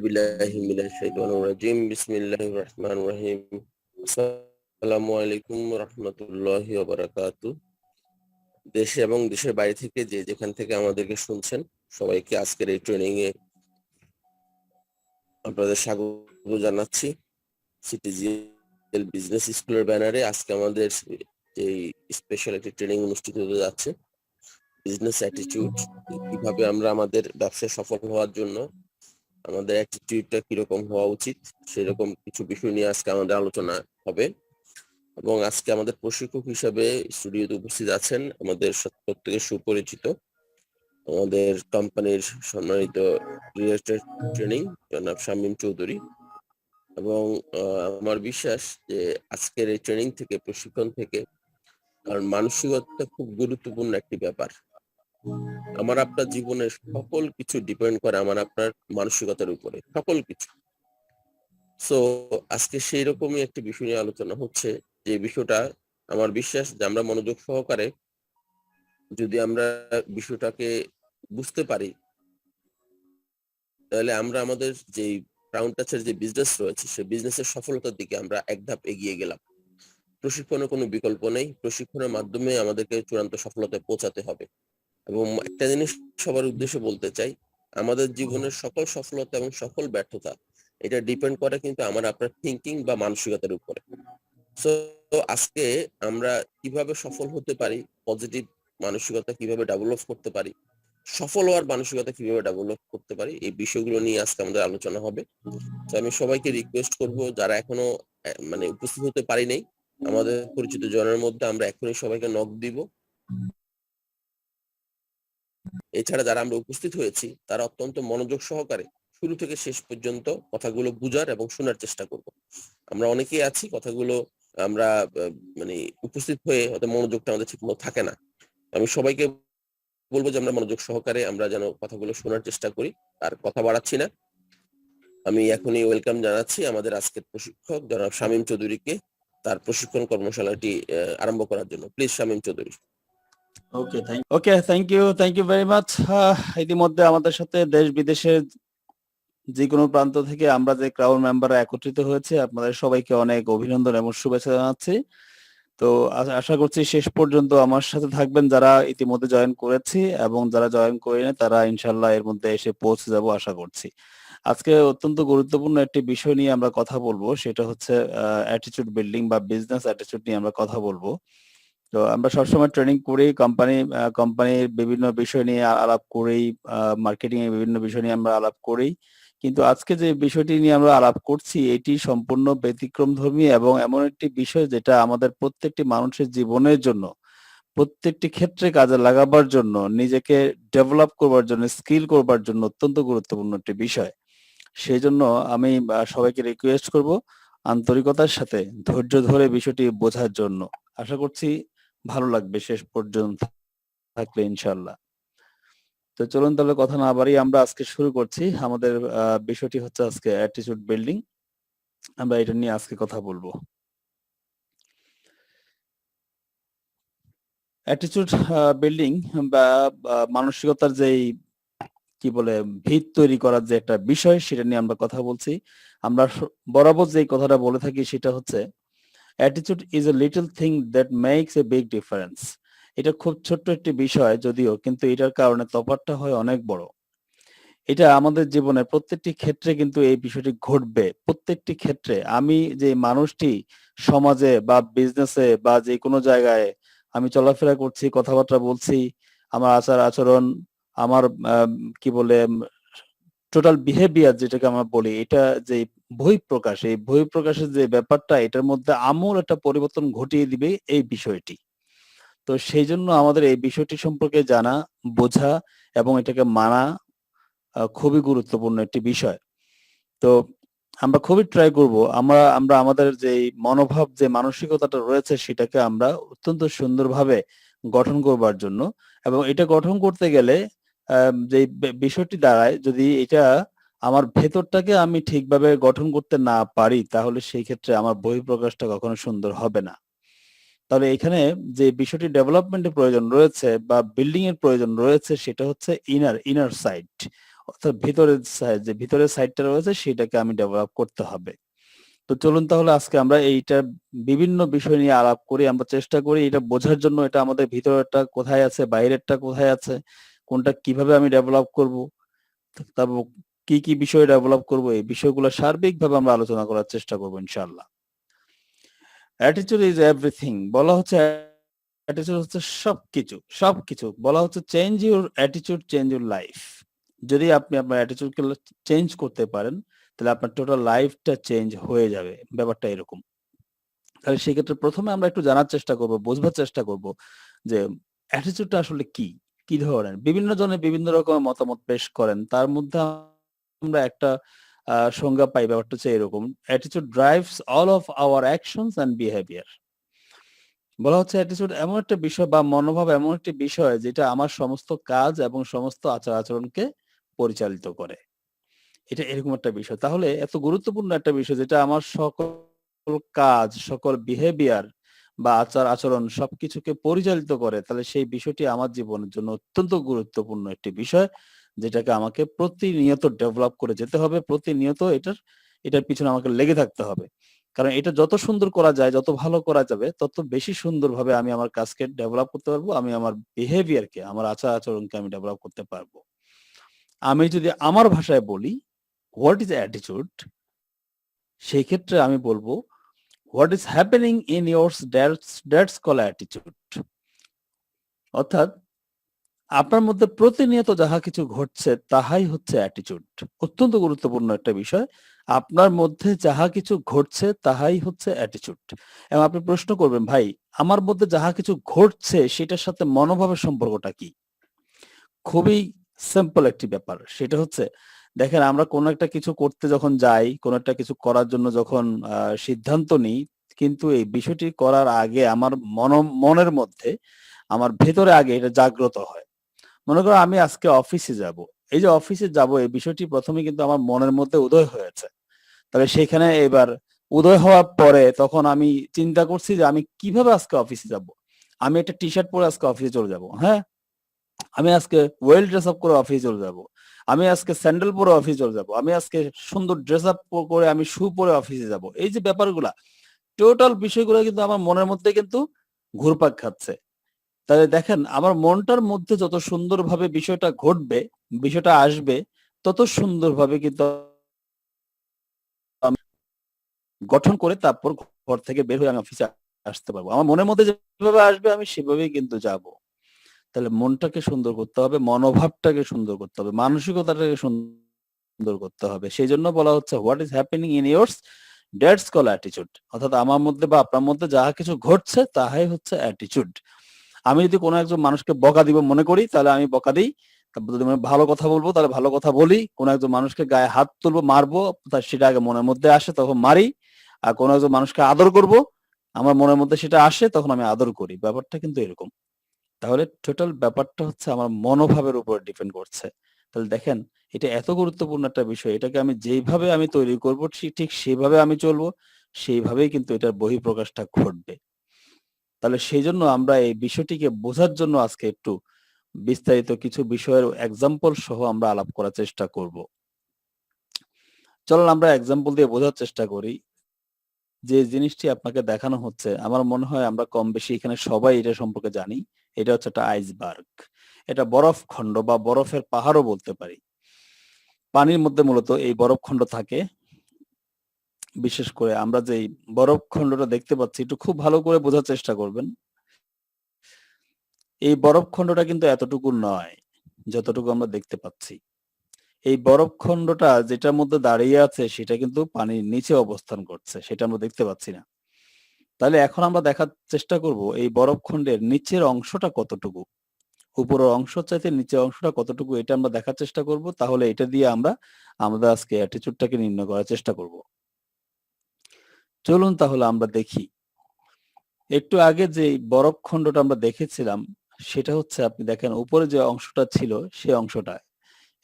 বিল্লাহি মিনাশ শাইতানির রাজিম। বিসমিল্লাহির রহমানির রহিম। আসসালামু আলাইকুম ওয়া রাহমাতুল্লাহি ওয়া বারাকাতুহু। দেশে এবং দেশের বাইরে থেকে যেখান থেকে আমাদেরকে শুনছেন, সবাইকে আজকের এই ট্রেনিং এ আপনাদের স্বাগত জানাচ্ছি। সিটিজিএল বিজনেস স্কুলের ব্যানারে আজকে আমাদের এই স্পেশাল একটি ট্রেনিং অনুষ্ঠিত হতে যাচ্ছে। বিজনেস অ্যাটিটিউড, কিভাবে আমরা আমাদের ব্যবসায় সফল হওয়ার জন্য আমাদের অ্যাটিটিউডটা কিরকম হওয়া উচিত, সেরকম কিছু বিষয় নিয়ে আজকে আমাদের আলোচনা হবে। এবং আজকে আমাদের প্রশিক্ষক হিসেবে স্টুডিওতে উপস্থিত আছেন আমাদের প্রত্যেকের সুপরিচিত আমাদের কোম্পানির সম্মানিত ডিরেক্টর ট্রেনিং জনাব শামীম চৌধুরী। এবং আমার বিশ্বাস যে আজকের এই ট্রেনিং থেকে, প্রশিক্ষণ থেকে, কারণ মানসিকতা খুব গুরুত্বপূর্ণ একটি ব্যাপার। আমার আপনার জীবনের সকল কিছু ডিপেন্ড করে আমার আপনার মানসিকতার উপরে, সকল কিছু। সো আজকে সেই রকমই একটি বিষয় নিয়ে আলোচনা হচ্ছে, যে বিষয়টা আমার বিশ্বাস যে আমরা মনোযোগ সহকারে যদি আমরা বিষয়টাকে বুঝতে পারি, তাহলে আমরা আমাদের যে ক্রাউন টাচের যে বিজনেস রয়েছে, সেই বিজনেসের সফলতার দিকে আমরা এক ধাপ এগিয়ে গেলাম। প্রশিক্ষণের কোনো বিকল্প নেই, প্রশিক্ষণের মাধ্যমে আমাদেরকে চূড়ান্ত সফলতায় পৌঁছাতে হবে। এবং একটা জিনিস সবার উদ্দেশ্যে বলতে চাই, আমাদের জীবনের সকল সফলতা এবং সকল ব্যর্থতা এটা ডিপেন্ড করে কিন্তু আমার আপনার থিঙ্কিং বা মানসিকতার উপরে। সো আজকে আমরা কিভাবে সফল হতে পারি, পজিটিভ মানসিকতা কিভাবে ডেভেলপ করতে পারি, সফল হওয়ার মানসিকতা কিভাবে ডেভেলপ করতে পারি, এই বিষয়গুলো নিয়ে আজকে আমাদের আলোচনা হবে। তো আমি সবাইকে রিকোয়েস্ট করব, যারা এখনো মানে উপস্থিত হতে পারি নাই, আমাদের পরিচিত জনের মধ্যে আমরা এখনই সবাইকে নক দিব। এছাড়া যারা আমরা উপস্থিত হয়েছি তারা অত্যন্ত মনোযোগ সহকারে শুরু থেকে শেষ পর্যন্ত কথাগুলো বুঝার এবং শোনার চেষ্টা করব। আমরা অনেকেই আছি কথাগুলো আমরা মানে উপস্থিত হয়ে হয়তো মনোযোগটা আমাদের ঠিকমতো থাকে না। আমি সবাইকে বলবো যে আমরা মনোযোগ সহকারে আমরা যেন কথাগুলো শোনার চেষ্টা করি। আর কথা বাড়াচ্ছি না, আমি এখনই ওয়েলকাম জানাচ্ছি আমাদের আজকের প্রশিক্ষক জনাব শামীম চৌধুরীকে তার প্রশিক্ষণ কর্মশালাটি আরম্ভ করার জন্য। Please Shamim Chowdhury. Okay, thank you very much. ইতিমধ্যে আমাদের সাথে দেশ বিদেশের যে কোনো প্রান্ত থেকে আমরা যে ক্রাউন মেম্বাররা একত্রিত হয়েছে, আপনাদের সবাইকে অনেক অভিনন্দন এবং শুভেচ্ছা জানাচ্ছি। তো আশা করছি শেষ পর্যন্ত আমার সাথে থাকবেন, যারা ইতিমধ্যে জয়েন করেছি এবং যারা জয়েন করেনি তারা ইনশাল্লাহ এর মধ্যে এসে পৌঁছে যাব আশা করছি। আজকে অত্যন্ত গুরুত্বপূর্ণ একটি বিষয় নিয়ে আমরা কথা বলবো, সেটা হচ্ছে অ্যাটিটিউড বিল্ডিং বা বিজনেস অ্যাটিটিউড নিয়ে আমরা কথা বলবো। তো আমরা সবসময় ট্রেনিং করি, কোম্পানির বিভিন্ন বিষয় নিয়ে আলাপ করি, মার্কেটিং এর বিভিন্ন বিষয় নিয়ে আমরা আলাপ করি। কিন্তু আজকে যে বিষয়টি নিয়ে আমরা আলাপ করছি এটি সম্পূর্ণ ব্যতিক্রমধর্মী এবং এমন একটি বিষয় যেটা আমাদের প্রত্যেকটি মানুষের জীবনের জন্য, প্রত্যেকটি ক্ষেত্রে কাজে লাগাবার জন্য, নিজেকে ডেভেলপ করবার জন্য, স্কিল করবার জন্য অত্যন্ত গুরুত্বপূর্ণ একটি বিষয়। সেই জন্য আমি সবাইকে রিকোয়েস্ট করব আন্তরিকতার সাথে ধৈর্য ধরে বিষয়টি বোঝার জন্য। আশা করছি ভালো লাগবে শেষ পর্যন্ত থাকলে ইনশাল্লাহ। তো চলুন তাহলে কথা না বাড়িয়ে আমরা আজকে শুরু করছি। আমাদের বিষয়টি হচ্ছে আজকে অ্যাটিটিউড বিল্ডিং। আমরা এটা নিয়ে আজকে কথা বলবো। অ্যাটিটিউড বিল্ডিং বা মানসিকতার যেই কি বলে ভিত তৈরি করার যে একটা বিষয়, সেটা নিয়ে আমরা কথা বলছি। আমরা বরাবর যে কথাটা বলে থাকি সেটা হচ্ছে attitude is a little thing that makes a big difference. এটা খুব ছোট্ট একটি বিষয় যদিও, কিন্তু এটার কারণে তফাৎটা হয় অনেক বড়। এটা আমাদের জীবনের প্রত্যেকটি ক্ষেত্রে কিন্তু এই বিষয়টি ঘটবে। প্রত্যেকটি ক্ষেত্রে আমি যে মানুষটি সমাজে বা বিজনেসে বা যে কোনো জায়গায় আমি চলাফেরা করছি, কথাবার্তা বলছি, আমার আচার আচরণ, আমার কি বলে টোটাল বিহেভিয়ার যেটাকে আমরা বলি, এটা যে বহিঃপ্রকাশ, এই বহিঃপ্রকাশের যে ব্যাপারটা, এটার মধ্যে আমূল একটা পরিবর্তন ঘটিয়ে দিবে এই বিষয়টি। তো সেই জন্য আমাদের এই বিষয়টি সম্পর্কে জানা, বোঝা এবং এটাকে মানা খুবই গুরুত্বপূর্ণ একটি বিষয়। তো আমরা খুবই ট্রাই করব আমরা আমরা আমাদের যে মনোভাব, যে মানসিকতাটা রয়েছে সেটাকে আমরা অত্যন্ত সুন্দরভাবে গঠন করবার জন্য। এবং এটা গঠন করতে গেলে যে বিষয়টি দাঁড়ায়, যদি এটা আমার ভেতরটাকে আমি ঠিকভাবে গঠন করতে না পারি, তাহলে সেই ক্ষেত্রে আমার বহিঃপ্রকাশটা কখনো সুন্দর হবে না। তাহলে এখানে যে বিষয়টি ডেভেলপমেন্টের প্রয়োজন রয়েছে বা বিল্ডিং এর প্রয়োজন রয়েছে, সেটা হচ্ছে ইনার সাইড, অর্থাৎ ভিতরের সাইড, যে ভিতরের সাইডটা রয়েছে সেটাকে আমি ডেভেলপ করতে হবে। তো চলুন তাহলে আজকে আমরা এইটা বিভিন্ন বিষয় নিয়ে আলাপ করি, আমরা চেষ্টা করি এটা বোঝার জন্য, এটা আমাদের ভিতরেরটা কোথায় আছে, বাইরেরটা কোথায় আছে, কোনটা কিভাবে আমি ডেভেলপ করব, তারপর কি কি বিষয় ডেভেলপ করব, এই বিষয়গুলো সার্বিকভাবে আমরা আলোচনা করার চেষ্টা করব ইনশাআল্লাহ। অ্যাটিটিউড ইজ এভরিথিং বলা হচ্ছে, অ্যাটিটিউড হচ্ছে সবকিছু, সবকিছু বলা হচ্ছে change your attitude change your life. যদি আপনি আপনার অ্যাটিটিউডকে চেঞ্জ করতে পারেন তাহলে আপনার টোটাল লাইফটা চেঞ্জ হয়ে যাবে, ব্যাপারটা এরকম। তাহলে সেক্ষেত্রে প্রথমে আমরা একটু জানার চেষ্টা করব, বোঝবার চেষ্টা করব যে অ্যাটিটিউডটা আসলে কি, কি ধরনের। বিভিন্ন জনে বিভিন্ন রকমের মতামত পেশ করেন, তার মধ্যে আমরা একটা সংজ্ঞা পাই, ব্যাপারটা হচ্ছে এরকম: attitude drives all of our actions and behaviour. বলা হচ্ছে অ্যাটিটিউড এমন একটা বিষয় বা মনোভাব এমন একটি বিষয় যেটা আমার সমস্ত কাজ এবং সমস্ত আচার আচরণকে পরিচালিত করে। এটা এরকম একটা বিষয়। তাহলে এত গুরুত্বপূর্ণ একটা বিষয় যেটা আমার সকল কাজ, সকল বিহেভিয়ার বা আচার আচরণ সবকিছুকে পরিচালিত করে, তাহলে সেই বিষয়টি আমার জীবনের জন্য অত্যন্ত গুরুত্বপূর্ণ একটি বিষয়, যেটাকে আমাকে প্রতিনিয়ত ডেভেলপ করে যেতে হবে। প্রতিনিয়ত এটার পিছনে আমাকে লেগে থাকতে হবে। কারণ এটা যত সুন্দর করা যায়, যত ভালো করা যাবে, তত বেশি সুন্দরভাবে আমি আমার কাজকে ডেভেলপ করতে পারবো। আমি আমার বিহেভিয়ারকে, আমার আচার আচরণকে আমি ডেভেলপ করতে পারবো। আমি যদি আমার ভাষায় বলি হোয়াট ইজ অ্যাটিটিউড, সেই ক্ষেত্রে আমি বলবো what is happening in yours, that's call attitude. অর্থাৎ আপনার মধ্যে প্রতিনিয়ত যাহা কিছু ঘটছে তাহাই হচ্ছে অ্যাটিটিউড। অত্যন্ত গুরুত্বপূর্ণ একটা বিষয়। আপনার মধ্যে যাহা কিছু ঘটছে তাহাই হচ্ছে অ্যাটিটিউড। এবং আপনি প্রশ্ন করবেন, ভাই আমার মধ্যে যাহা কিছু ঘটছে সেটার সাথে মনোভাবের সম্পর্কটা কি? খুবই সিম্পল একটি ব্যাপার। সেটা হচ্ছে, দেখেন আমরা কোন একটা কিছু করতে যখন যাই, কোন একটা কিছু করার জন্য যখন সিদ্ধান্ত নিই, কিন্তু এই বিষয়টি করার আগে আমার মনের মধ্যে, আমার ভেতরে আগে এটা জাগ্রত হয়। মনে করো আমি আজকে অফিসে যাব। এই যে অফিসে যাব এই বিষয়টি ১ম এ কিন্তু আমার মনের মধ্যে উদয় হয়েছে। তবে সেখানে এবার উদয় হওয়ার পরে তখন আমি চিন্তা করছি যে আমি কিভাবে আজকে অফিসে যাব? আমি একটা টি-শার্ট পরে আজকে অফিসে চলে যাব। হ্যাঁ? আমি আজকে ওয়েল ড্রেস আপ করে অফিসে চলে যাব। আমি আজকে স্যান্ডেল পরে অফিসে চলে যাব। আমি আজকে সুন্দর ড্রেস আপ করে আমি শু পরে অফিসে যাব। এই যে ব্যাপারগুলা, টোটাল বিষয়গুলো কিন্তু আমার মনের মধ্যে কিন্তু ঘুরপাক খাচ্ছে। তাহলে দেখেন আমার মনটার মধ্যে যত সুন্দরভাবে বিষয়টা ঘটবে, বিষয়টা আসবে, তত সুন্দরভাবে কিন্তু আমি গঠন করে তারপর ঘর থেকে বের হয়ে আমি অফিসে আসতে পারবো। আমার মনের মধ্যে যেভাবে আসবে আমি সেভাবেই কিন্তু যাব। তাহলে মনটাকে সুন্দর করতে হবে, মনোভাবটাকে সুন্দর করতে হবে, মানসিকতাটাকে সুন্দর করতে হবে। সেজন্য বলা হচ্ছে what is happening in yours, that's call attitude. অর্থাৎ আমার মধ্যে বা আপনার মধ্যে যাহা কিছু ঘটছে তাহাই হচ্ছে অ্যাটিটিউড। আমি যদি কোনো একজন মানুষকে বকা দিব মনে করি, তাহলে আমি বকা দিই। তারপর যদি আমি ভালো কথা বলবো তাহলে ভালো কথা বলি। কোনো একজন মানুষকে গায়ে হাত তুলবো, মারবো, সেটা আগে মনের মধ্যে আসে তখন মারি। আর কোনো একজন মানুষকে আদর করব, আমার মনের মধ্যে সেটা আসে তখন আমি আদর করি। ব্যাপারটা কিন্তু এরকম। তাহলে টোটাল ব্যাপারটা হচ্ছে আমার মনোভাবের উপর ডিপেন্ড করছে। তাহলে দেখেন এটা এত গুরুত্বপূর্ণ একটা বিষয়। এটাকে আমি যেইভাবে আমি তৈরি করব ঠিক সেভাবে আমি চলবো। সেইভাবেই কিন্তু এটার বহিঃপ্রকাশটা ঘটবে। তাহলে সেইজন্য আমরা এই বিষয়টিকে বোঝার জন্য আজকে একটু বিস্তারিত কিছু বিষয়ের এক্সাম্পল সহ আমরা আলাপ করার চেষ্টা করব। চলুন আমরা এক্সাম্পল দিয়ে বোঝার চেষ্টা করি। যে জিনিসটি আপনাকে দেখানো হচ্ছে আমার মনে হয় আমরা কম বেশি এখানে সবাই এটা সম্পর্কে জানি। এটা হচ্ছে একটা আইসবার্গ। এটা বরফখণ্ড বা বরফের পাহাড়ও বলতে পারি। পানির মধ্যে মূলত এই বরফখণ্ড থাকে। বিশেষ করে আমরা যেই বরফখণ্ডটা দেখতে পাচ্ছি একটু খুব ভালো করে বোঝার চেষ্টা করবেন। এই বরফখণ্ডটা কিন্তু এতটুকু নয়, যতটুকু আমরা দেখতে পাচ্ছি। এই বরফখণ্ডটা যেটার মধ্যে দাঁড়িয়ে আছে সেটা কিন্তু পানির নিচে অবস্থান করছে। সেটা আমরা দেখতে পাচ্ছি না। তাহলে এখন আমরা দেখার চেষ্টা করব এই বরফখণ্ডের নিচের অংশটা কতটুকু। উপরের অংশ চাইতে নিচের অংশটা কতটুকু এটা আমরা দেখার চেষ্টা করব। তাহলে এটা দিয়ে আমরা আমাদের আজকে অ্যাটিটিউডটাকে নির্ণয় করার চেষ্টা করব। চলুন তাহলে আমরা দেখি। একটু আগে যে বরফখণ্ডটা আমরা দেখেছিলাম সেটা হচ্ছে, আপনি দেখেন উপরে যে অংশটা ছিল সেই অংশটা,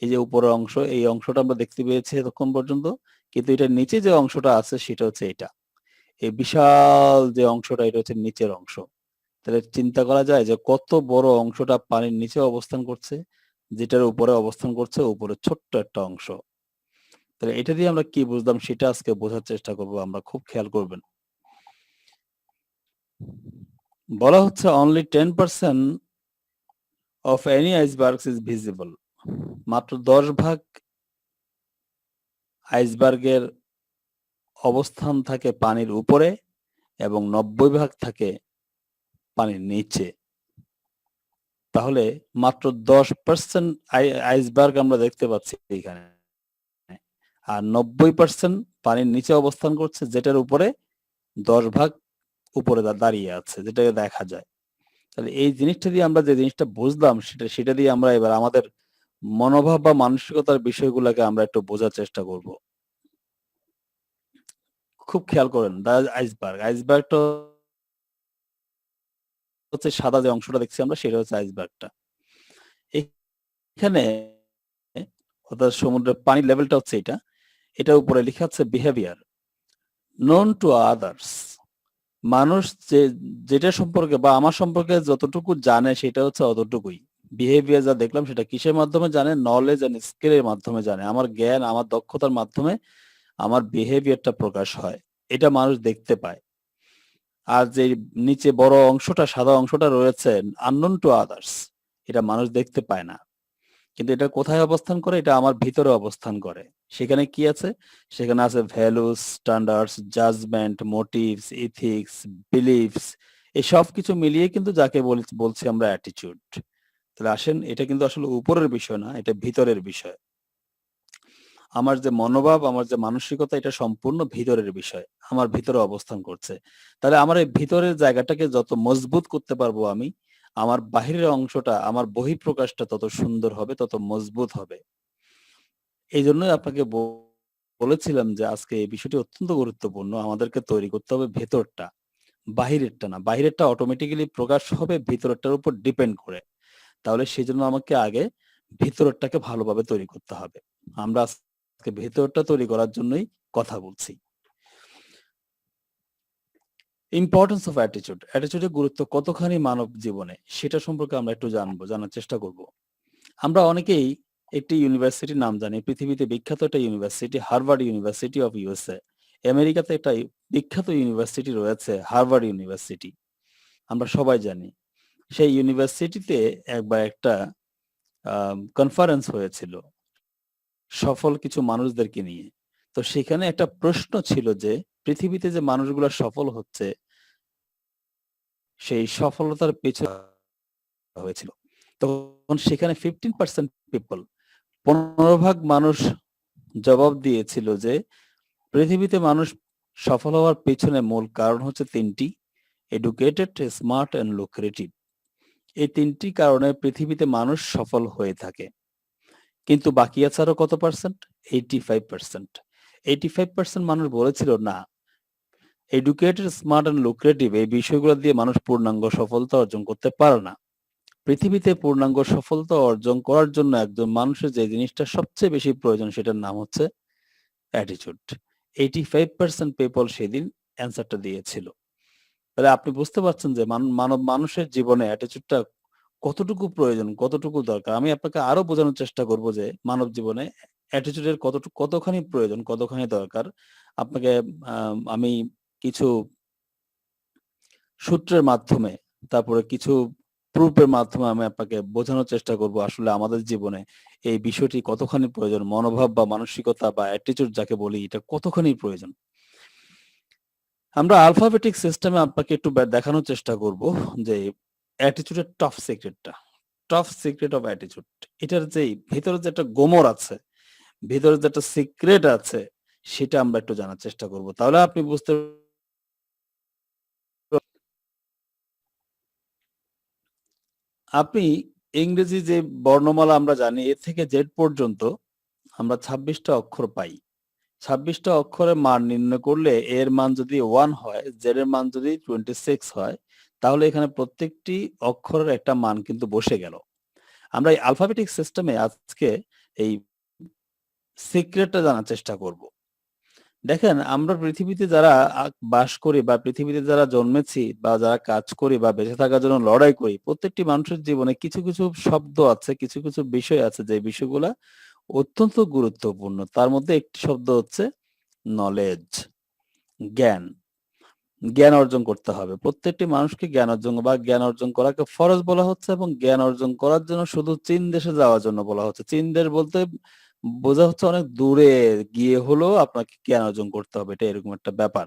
এই যে উপরের অংশ, এই অংশটা আমরা দেখতে পেয়েছি এতক্ষণ পর্যন্ত। কিন্তু এটার নিচে যে অংশটা আছে সেটা হচ্ছে এটা। এই বিশাল যে অংশটা এটা হচ্ছে নিচের অংশ। তাহলে চিন্তা করা যায় যে কত বড় অংশটা পানির নিচে অবস্থান করছে। যেটার উপরে অবস্থান করছে উপরে ছোট্ট একটা অংশ। তাহলে এটা দিয়ে আমরা কি বুঝলাম সেটা আজকে বোঝার চেষ্টা করব আমরা, খুব খেয়াল করবেন। বলা হচ্ছে only 10% of any icebergs is visible. মাত্র 10 ভাগ আইসবার্গের অবস্থান থাকে পানির উপরে এবং 90 ভাগ থাকে পানির নিচে। তাহলে মাত্র 10% আইসবার্গ আমরা দেখতে পাচ্ছি এখানে, আর 90% পানির নিচে অবস্থান করছে, যেটার উপরে 10 ভাগ উপরে দাঁড়িয়ে আছে, যেটাকে দেখা যায়। তাহলে এই জিনিসটা দিয়ে আমরা যে জিনিসটা বুঝলাম সেটা দিয়ে আমরা এবার আমাদের মনোভাব বা মানসিকতার বিষয়গুলোকে আমরা একটু বোঝার চেষ্টা করব। খুব খেয়াল করেন, আইসবার্গটা হচ্ছে সাদা যে অংশটা দেখছি আমরা, সেটা হচ্ছে আইসবার্গটা। এখানে অর্থাৎ সমুদ্রের পানির লেভেলটা হচ্ছে এটা, এটার উপরে লেখা আছে বিহেভিয়ার known to others। মানুষ যেটা সম্পর্কে বা আমার সম্পর্কে যতটুকু জানে সেটা হচ্ছে অতটুকুই। বিহেভিয়ার যা দেখলাম সেটা কিসের মাধ্যমে জানে? নলেজ এন্ড স্কিলের মাধ্যমে জানে। আমার জ্ঞান, আমার দক্ষতার মাধ্যমে আমার বিহেভিয়ারটা প্রকাশ হয়, এটা মানুষ দেখতে পায়। আর যে নিচে বড় অংশটা, সাদা অংশটা রয়েছে unknown to others, এটা মানুষ দেখতে পায় না। কিন্তু এটা কোথায় অবস্থান করে? এটা আমার ভিতরে অবস্থান করে। সেখানে কি আছে? সেখানে আছে values, standards, judgment, motives, ethics, beliefs, এই সব কিছু মিলিয়ে কিন্তু যাকে বলছি আমরা অ্যাটিটিউড। তাহলে আসেন, এটা কিন্তু আসলে উপরের বিষয় না, এটা ভিতরের বিষয়। আমার যে মনোভাব, আমার যে মানসিকতা, এটা সম্পূর্ণ ভিতরের বিষয়, আমার ভিতরে অবস্থান করছে। তাহলে আমার এই ভিতরের জায়গাটাকে যত মজবুত করতে পারবো আমি, আমার বাহিরের অংশটা, আমার বহিঃপ্রকাশটা তত সুন্দর হবে, তত মজবুত হবে। এই জন্যই আপনাকে বলেছিলাম যে আজকে এই বিষয়টি অত্যন্ত গুরুত্বপূর্ণ। আমাদেরকে তৈরি করতে হবে ভেতরটা, বাহিরেরটা না। বাহিরেরটা অটোমেটিক্যালি প্রকাশ হবে ভিতরেরটার উপর ডিপেন্ড করে। তাহলে সেজন্য আমাকে আগে ভিতরেরটাকে ভালোভাবে তৈরি করতে হবে। আমরা আজকে ভেতরটা তৈরি করার জন্যই কথা বলছি। ইম্পর্টেন্স অফ অ্যাটিটিউড, অ্যাটিটিউডের গুরুত্ব কতখানি মানব জীবনে, সেটা সম্পর্কে আমরা একটু জানার চেষ্টা করব। আমরা অনেকেই একটি ইউনিভার্সিটির নাম জানি, পৃথিবীতে বিখ্যাত একটা university, Harvard university of USA. আমেরিকাতে একটা বিখ্যাত ইউনিভার্সিটি রয়েছে, হার্ভার্ড ইউনিভার্সিটি, আমরা সবাই জানি। সেই ইউনিভার্সিটিতে একবার একটা কনফারেন্স হয়েছিল সফল কিছু মানুষদেরকে নিয়ে। তো সেখানে একটা প্রশ্ন ছিল যে পৃথিবীতে যে মানুষগুলো সফল হচ্ছে, সেই সফলতার পেছনে হয়েছিল। তখন সেখানে 15% পিপল, 15 ভাগ মানুষ জবাব দিয়েছিল যে পৃথিবীতে মানুষ সফল হওয়ার পেছনে মূল কারণ হচ্ছে 3টি: এডুকেটেড, স্মার্ট এন্ড লুক্রেটিভ। এই 3টি কারণে পৃথিবীতে মানুষ সফল হয়ে থাকে। কিন্তু বাকি আছে আরো কত পার্সেন্ট? 85%। 85% মানুষ বলেছিল না, এডুকেটেড, স্মার্ট এন্ড লুক্রেটিভ এই বিষয়গুলো দিয়ে মানুষ পূর্ণাঙ্গ সফলতা অর্জন করতে পারে না। পৃথিবীতে পূর্ণাঙ্গ সফলতা অর্জন করার জন্য একজন মানুষের যে জিনিসটা সবচেয়ে বেশি প্রয়োজন, সেটার নাম হচ্ছে অ্যাটিটিউড। 85% পিপল সেদিন অ্যান্সারটা দিয়েছিল। তাহলে আপনি বুঝতে পারছেন যে মানুষের জীবনে অ্যাটিটিউডটা কতটুকু প্রয়োজন, কতটুকু দরকার। আমি আপনাকে আরো বোঝানোর চেষ্টা করব যে মানব জীবনে অ্যাটিটিউডের কতখানি প্রয়োজন, কতখানি দরকার। আপনাকে আমি কিছু সূত্রের মাধ্যমে, তারপরে কিছু প্রুফের মাধ্যমে আমি আপনাকে বোঝানোর চেষ্টা করব আসলে আমাদের জীবনে এই বিষয়টি কতখানি প্রয়োজন, মনোভাব বা মানসিকতা বা অ্যাটিটিউড যাকে বলি, এটা কতখানি প্রয়োজন। আমরা আলফাবেটিক সিস্টেমে আপনাকে একটু দেখানোর চেষ্টা করব যে অ্যাটিটিউডের টপ সিক্রেটটা, টপ সিক্রেট অফ অ্যাটিটিউড। এটার যে ভিতরে যে একটা গোমর আছে, ভিতরে যে একটা সিক্রেট আছে, সেটা আমরা একটু জানার চেষ্টা করব। তাহলে আপনি বুঝতে আপনি ইংরেজি যে বর্ণমালা আমরা জানি, এ থেকে জেড পর্যন্ত আমরা 26টা অক্ষর পাই। 26টা অক্ষরের মান নির্ণয় করলে এর মান যদি 1 হয়, জেড এর মান যদি 26 হয়, তাহলে এখানে প্রত্যেকটি অক্ষরের একটা মান কিন্তু বসে গেল। আমরা এই আলফাবেটিক সিস্টেমে আজকে এই সিক্রেটটা জানার চেষ্টা করব। দেখেন আমরা পৃথিবীতে যারা বাস করি বা পৃথিবীতে যারা জন্মেছি বা যারা কাজ করি বা বেঁচে থাকার জন্য লড়াই করি, প্রত্যেকটি মানুষের জীবনে কিছু কিছু শব্দ আছে, কিছু কিছু বিষয় আছে যে বিষয়গুলা অত্যন্ত গুরুত্বপূর্ণ। তার মধ্যে একটি শব্দ হচ্ছে নলেজ, জ্ঞান। জ্ঞান অর্জন করতে হবে। প্রত্যেকটি মানুষকে জ্ঞান অর্জন বা জ্ঞান অর্জন করাকে ফরজ বলা হচ্ছে এবং জ্ঞান অর্জন করার জন্য শুধু চীন দেশে যাওয়ার জন্য বলা হচ্ছে। চীন দেশ বলতে বোঝা হচ্ছে অনেক দূরে গিয়ে হলেও আপনাকে জ্ঞান অর্জন করতে হবে। এটা এরকম একটা ব্যাপার।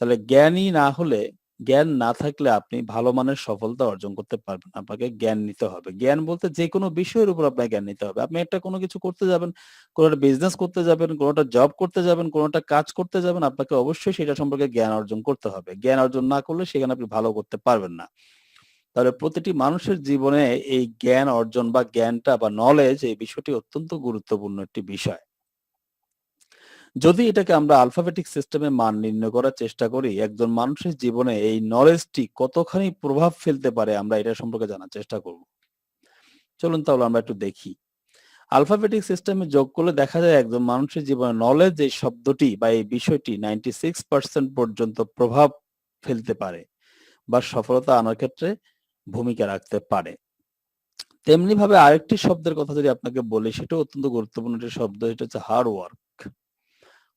তাহলে জ্ঞানী না হলে, জ্ঞান না থাকলে আপনি ভালো মানের সফলতা অর্জন করতে পারবেন না। আপনাকে জ্ঞান নিতে হবে। জ্ঞান বলতে যেকোনো বিষয়ের উপর আপনাকে জ্ঞান নিতে হবে। আপনি একটা কোনো কিছু করতে যাবেন, কোনো একটা বিজনেস করতে যাবেন, কোনো একটা জব করতে যাবেন, কোনো একটা কাজ করতে যাবেন, আপনাকে অবশ্যই সেটা সম্পর্কে জ্ঞান অর্জন করতে হবে। জ্ঞান অর্জন না করলে সেখানে আপনি ভালো করতে পারবেন না। তাহলে প্রতিটি মানুষের জীবনে এই জ্ঞান অর্জন বা জ্ঞানটা বা নলেজ এই বিষয়টি অত্যন্ত গুরুত্বপূর্ণ একটি বিষয়। যদি এটাকে আমরা আলফাবেটিক সিস্টেমে মান নির্ণয় করার চেষ্টা করি, একজন মানুষের জীবনে এই নলেজটি কতখানি প্রভাব ফেলতে পারে আমরা এটা সম্পর্কে জানার চেষ্টা করব। চলুন তাহলে আমরা একটু দেখি। আলফাবেটিক সিস্টেমে যোগ করলে দেখা যায় একজন মানুষের জীবনে নলেজ এই শব্দটি বা এই বিষয়টি 96% পর্যন্ত প্রভাব ফেলতে পারে বা সফলতা আনার ক্ষেত্রে ভূমিকা রাখতে পারে। তেমনি ভাবে আরেকটি শব্দের কথা যদি আপনাকে বলি, সেটাও অত্যন্ত গুরুত্বপূর্ণ একটি শব্দ, এটা হচ্ছে হার্ড ওয়ার্ক।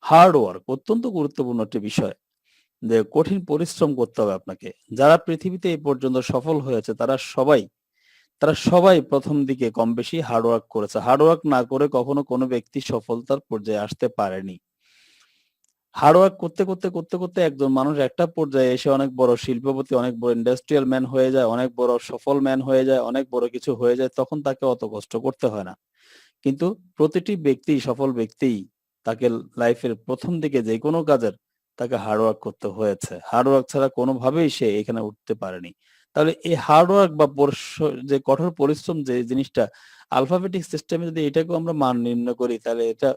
হার্ড ওয়ার্ক অত্যন্ত গুরুত্বপূর্ণ একটি বিষয়। যে কঠিন পরিশ্রম করতে হবে আপনাকে। যারা পৃথিবীতে এই পর্যন্ত সফল হয়েছে তারা সবাই প্রথম দিকে কম বেশি হার্ড ওয়ার্ক করেছে। হার্ড ওয়ার্ক না করে কখনো কোনো ব্যক্তি সফলতার পর্যায়ে আসতে পারেনি। হার্ড ওয়ার্ক করতে একজন মানুষ একটা পর্যায়ে এসে অনেক বড় শিল্পপতি, অনেক বড় ইন্ডাস্ট্রিয়াল ম্যান হয়ে যায়, অনেক বড় সফল ম্যান হয়ে যায়, অনেক বড় কিছু হয়ে যায়, তখন তাকে অত কষ্ট করতে হয় না। কিন্তু প্রতিটি ব্যক্তি, সফল ব্যক্তিই তাকে লাইফের প্রথম দিকে যেকোনো কাজের তাকে হার্ড ওয়ার্ক করতে হয়েছে। হার্ড ওয়ার্ক ছাড়া কোনোভাবেই সে এখানে উঠতে পারেনি। তাহলে এই হার্ড ওয়ার্ক বা যে কঠোর পরিশ্রম যে জিনিসটা আলফাবেটিক সিস্টেমে যদি এটাকেও আমরা মান নির্ণয় করি, তাহলে এটা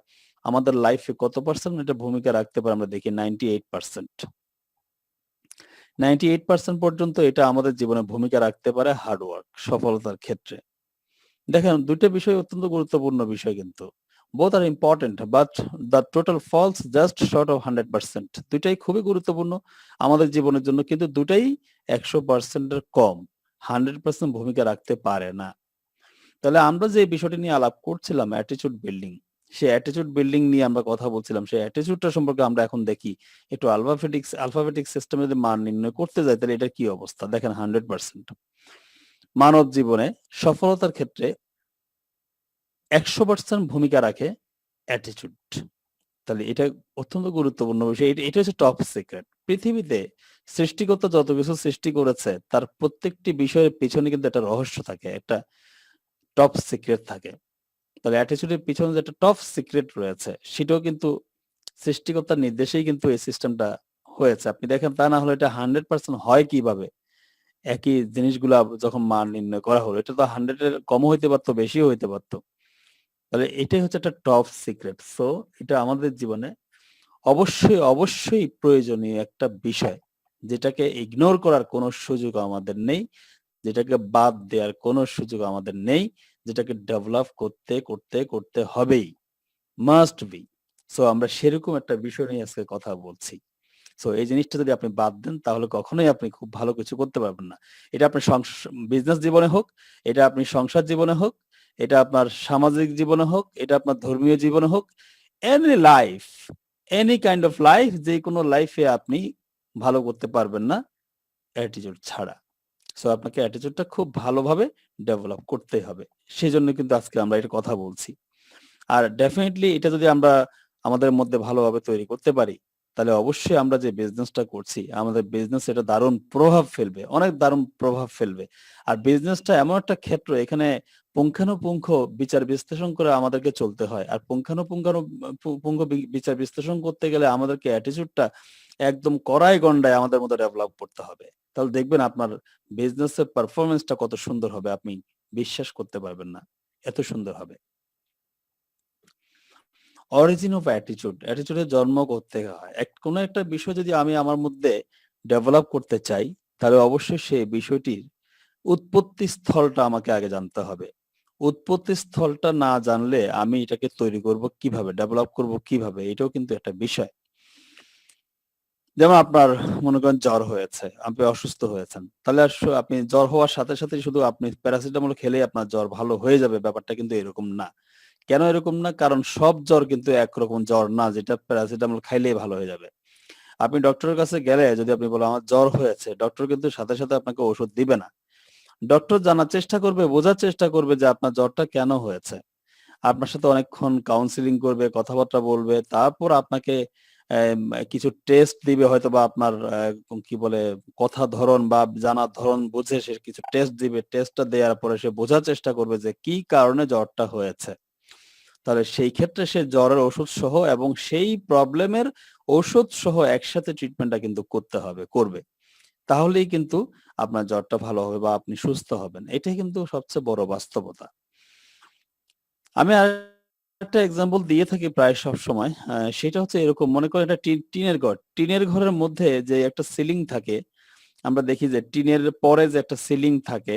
আমাদের লাইফে কত পার্সেন্ট এটা ভূমিকা রাখতে পারে আমরা দেখি 98%। 98% পর্যন্ত এটা আমাদের জীবনে ভূমিকা রাখতে পারে হার্ড ওয়ার্ক সফলতার ক্ষেত্রে। দেখেন ২ টা বিষয় অত্যন্ত গুরুত্বপূর্ণ বিষয় কিন্তু। Both are important but the total falls just short of 100%. ২ টাই খুবই গুরুত্বপূর্ণ আমাদের জীবনের জন্য, কিন্তু ২ টাই ১০০% এর কম। 100% ভূমিকা রাখতে পারে না। তাহলে আমরা যে বিষয়টি নিয়ে আলাপ করছিলাম অ্যাটিটিউড বিল্ডিং, সেই অ্যাটিটিউড বিল্ডিং নিয়ে আমরা কথা বলছিলাম। সেই অ্যাটিটিউডটা সম্পর্কে আমরা এখন দেখি। একটু আলফাবেটিক সিস্টেমে যদি মান নির্ণয় করতে যাই তাহলে এটার কি অবস্থা? দেখেন 100%। মানব জীবনে সফলতার ক্ষেত্রে ১০০% ভূমিকা রাখে অ্যাটিটিউড। তাহলে এটা অত্যন্ত গুরুত্বপূর্ণ বিষয়। এটা হচ্ছে টপ সিক্রেট। পৃথিবীতে সৃষ্টিকর্তা যত কিছু সৃষ্টি করেছে তার প্রত্যেকটি বিষয়ের পেছনে কিন্তু একটা রহস্য থাকে, একটা টপ সিক্রেট থাকে। তাহলে অ্যাটিটিউডের পিছনে যে একটা টপ সিক্রেট রয়েছে সেটাও কিন্তু সৃষ্টিকর্তার নির্দেশেই কিন্তু এই সিস্টেমটা হয়েছে। আপনি দেখেন তা না হলে এটা 100% হয় কিভাবে? একই জিনিসগুলা যখন মান নির্ণয় করা হলো, এটা তো 100 এর কমও হইতে পারত, বেশিও হইতে পারত। তাহলে এটাই হচ্ছে একটা টপ সিক্রেট। সো এটা আমাদের জীবনে অবশ্যই প্রয়োজনীয় একটা বিষয়। যেটাকে ইগনোর করার কোনো সুযোগ আমাদের নেই। যেটাকে বাদ দেওয়ার কোনো সুযোগ আমাদের নেই। যেটাকে ডেভেলপ করতে হবেই। Must be. সো আমরা সেরকম একটা বিষয় নিয়ে আজকে কথা বলছি। সো এই জিনিসটা যদি আপনি বাদ দেন তাহলে কখনোই আপনি খুব ভালো কিছু করতে পারবেন না। এটা আপনার বিজনেস জীবনে হোক, এটা আপনি সংসার জীবনে হোক, এটা আপনার সামাজিক জীবনে হোক, এটা আপনার ধর্মীয় জীবনে হোক, any life, any kind of life, যেকোনো লাইফে আপনি ভালো করতে পারবেন না অ্যাটিটিউড ছাড়া। সো আপনাকে অ্যাটিটিউডটা খুব ভালোভাবে ডেভেলপ করতেই হবে। সেজন্য কিন্তু আজকে আমরা এটা কথা বলছি। আর ডেফিনিটলি এটা যদি আমরা আমাদের মধ্যে ভালোভাবে তৈরি করতে পারি, তাহলে অবশ্যই আমরা যে বিজনেসটা করছি, আমাদের বিজনেস এটা দারুণ প্রভাব ফেলবে, অনেক দারুণ প্রভাব ফেলবে। আর বিজনেসটা এমন একটা ক্ষেত্র, এখানে পুঙ্খানুপুঙ্খ বিচার বিশ্লেষণ করে আমাদেরকে চলতে হয়। আর পুঙ্খানুপুঙ্খ বিচার বিশ্লেষণ করতে গেলে আমাদেরকে অ্যাটিটিউডটা একদম কড়াই গন্ডায় আমাদের মধ্যে ডেভেলপ করতে হবে। তাহলে দেখবেন আপনার বিজনেসের পারফরম্যান্সটা কত সুন্দর হবে, আপনি বিশ্বাস করতে পারবেন না। এত সুন্দর হবে। অরিজিন অফ অ্যাটিটিউড, অ্যাটিটিউডের জন্ম কোত্থেকে হয়? কোনো একটা বিষয় যদি আমি আমার মধ্যে ডেভেলপ করতে চাই, তাহলে অবশ্যই সেই বিষয়টির উৎপত্তি স্থলটা আমাকে আগে জানতে হবে। উৎপত্তি স্থলটা না জানলে আমি এটাকে তৈরি করব কিভাবে, ডেভেলপ করব কিভাবে? এটাও কিন্তু একটা বিষয়। যেমন আপনার মনে করেন জ্বর হয়েছে, আপনি অসুস্থ হয়েছেন, তাহলে আপনি জ্বর হওয়ার সাথে সাথে শুধু আপনি প্যারাসিটামল খেলেই আপনার জ্বর ভালো হয়ে যাবে, ব্যাপারটা কিন্তু এরকম না। কেন এরকম না? কারণ সব জ্বর কিন্তু একরকম জ্বর না যেটা প্যারাসিটামল খাইলেই ভালো হয়ে যাবে। আপনি ডক্টরের কাছে গেলে যদি আপনি বলেন আমার জ্বর হয়েছে, ডক্টর কিন্তু সাথে সাথে আপনাকে ওষুধ দিবে না। ডক্টর জানার চেষ্টা করবে, বোঝার চেষ্টা করবে যে আপনার জ্বরটা কেন হয়েছে। আপনার সাথে অনেকক্ষণ কাউন্সেলিং করবে, কথাবার্তা বলবে। তারপর আপনাকে কিছু টেস্ট দিবে হয়তোবা আপনার কি বলে কথার ধরন বা জানার ধরন বুঝে সে কিছু টেস্ট দিবে। টেস্টটা দেওয়ার পরে সে বোঝার চেষ্টা করবে যে কি কারণে জ্বরটা হয়েছে। তাহলে সেই ক্ষেত্রে সে জ্বরের ওষুধ সহ এবং সেই প্রবলেমের ঔষধ সহ একসাথে ট্রিটমেন্টটা কিন্তু করবে। তাহলেই কিন্তু আপনার জ্বরটা ভালো হবে বা আপনি সুস্থ হবেন। এটাই কিন্তু সবচেয়ে বড় বাস্তবতা। আমি আরেকটা এক্সাম্পল দিয়ে থাকি প্রায় সবসময়। সেটা হচ্ছে এরকম মনে করেন একটা টিনের ঘর। টিনের ঘরের মধ্যে যে একটা সিলিং থাকে, আমরা দেখি যে টিনের পরে যে একটা সিলিং থাকে,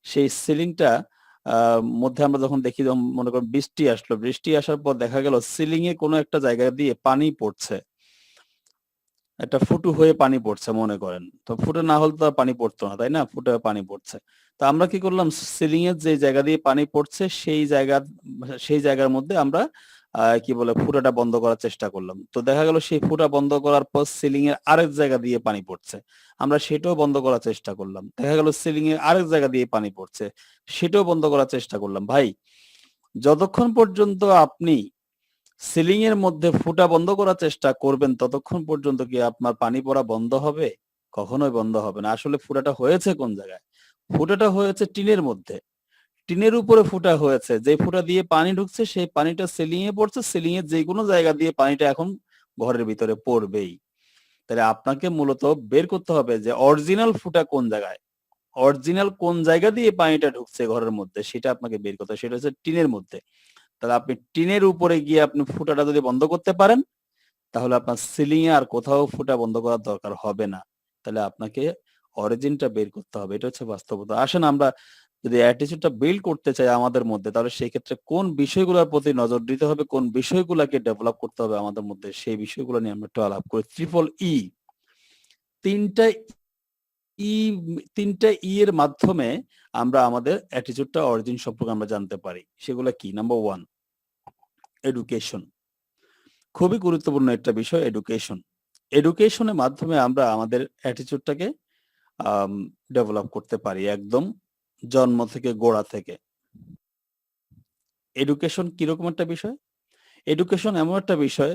সেই সিলিংটা মধ্যে আমরা যখন দেখি যখন মনে করেন বৃষ্টি আসলো, বৃষ্টি আসার পর দেখা গেল সিলিং এ কোনো একটা জায়গা দিয়ে পানি পড়ছে। একটা ফুটু হয়ে পানি পড়ছে মনে করেন। তো ফুটে না হলে তো আর পানি পড়তো না, তাই না? ফুটে পানি পড়ছে। তো আমরা কি করলাম সিলিং এর যে জায়গা দিয়ে পানি পড়ছে সেই জায়গার মধ্যে আমরা কি বলে ফুটাটা বন্ধ করার চেষ্টা করলাম। তো দেখা গেল সেই ফুটা বন্ধ করার পর সিলিং এর আরেক জায়গা দিয়ে পানি পড়ছে। আমরা সেটাও বন্ধ করার চেষ্টা করলাম। দেখা গেল সিলিং এর আরেক জায়গা দিয়ে পানি পড়ছে। সেটাও বন্ধ করার চেষ্টা করলাম। ভাই, যতক্ষণ পর্যন্ত আপনি সিলিং এর মধ্যে ফুটা বন্ধ করার চেষ্টা করবেন ততক্ষণ পর্যন্ত কি আপনার পানি পড়া বন্ধ হবে? কখনোই বন্ধ হবে না। আসলে ফুটাটা হয়েছে কোন জায়গায়? ফুটাটা হয়েছে টিনের মধ্যে। টিনের উপরে ফুটা হয়েছে। যে ফুটা দিয়ে পানি ঢুকছে সেই পানিটা সিলিং এ পড়ছে। সিলিং এর যেকোনো জায়গা দিয়ে পানিটা এখন ঘরের ভিতরে পড়বেই। তাহলে আপনাকে মূলত বের করতে হবে যে অরিজিনাল ফুটা কোন জায়গায়? অরিজিনাল কোন জায়গা দিয়ে পানিটা ঢুকছে ঘরের মধ্যে সেটা আপনাকে বের করতে হবে। সেটা হচ্ছে টিনের মধ্যে। তাহলে আপনি টিনের উপরে গিয়ে আপনি ফুটাটা যদি বন্ধ করতে পারেন, তাহলে আপনার সিলিং এ আর কোথাও ফুটা বন্ধ করার দরকার হবে না। তাহলে আপনাকে অরিজিনটা বের করতে হবে। এটা হচ্ছে বাস্তবতা। আসেন আমরা যদি অ্যাটিটিউডটা বিল্ড করতে চাই আমাদের মধ্যে, তাহলে সেই ক্ষেত্রে কোন বিষয়গুলোর প্রতি নজর দিতে হবে, কোন বিষয়গুলাকে ডেভেলপ করতে হবে আমাদের মধ্যে, সেই বিষয়গুলো নিয়ে আমরা একটু আলাপ করি। ট্রিপল ই। ৩ টা ই ৩ টা ই এর মাধ্যমে আমরা আমাদের অ্যাটিটিউডটা অরিজিন সম্পর্কে আমরা জানতে পারি। সেগুলা কি? Number 1 education. খুবই গুরুত্বপূর্ণ একটা বিষয় এডুকেশন। এডুকেশনের মাধ্যমে আমরা আমাদের অ্যাটিটিউডটাকে আম ডেভেলপ করতে পারি একদম জন্ম থেকে গোড়া থেকে। এডুকেশন কিরকম একটা বিষয়? এডুকেশন এমন একটা বিষয়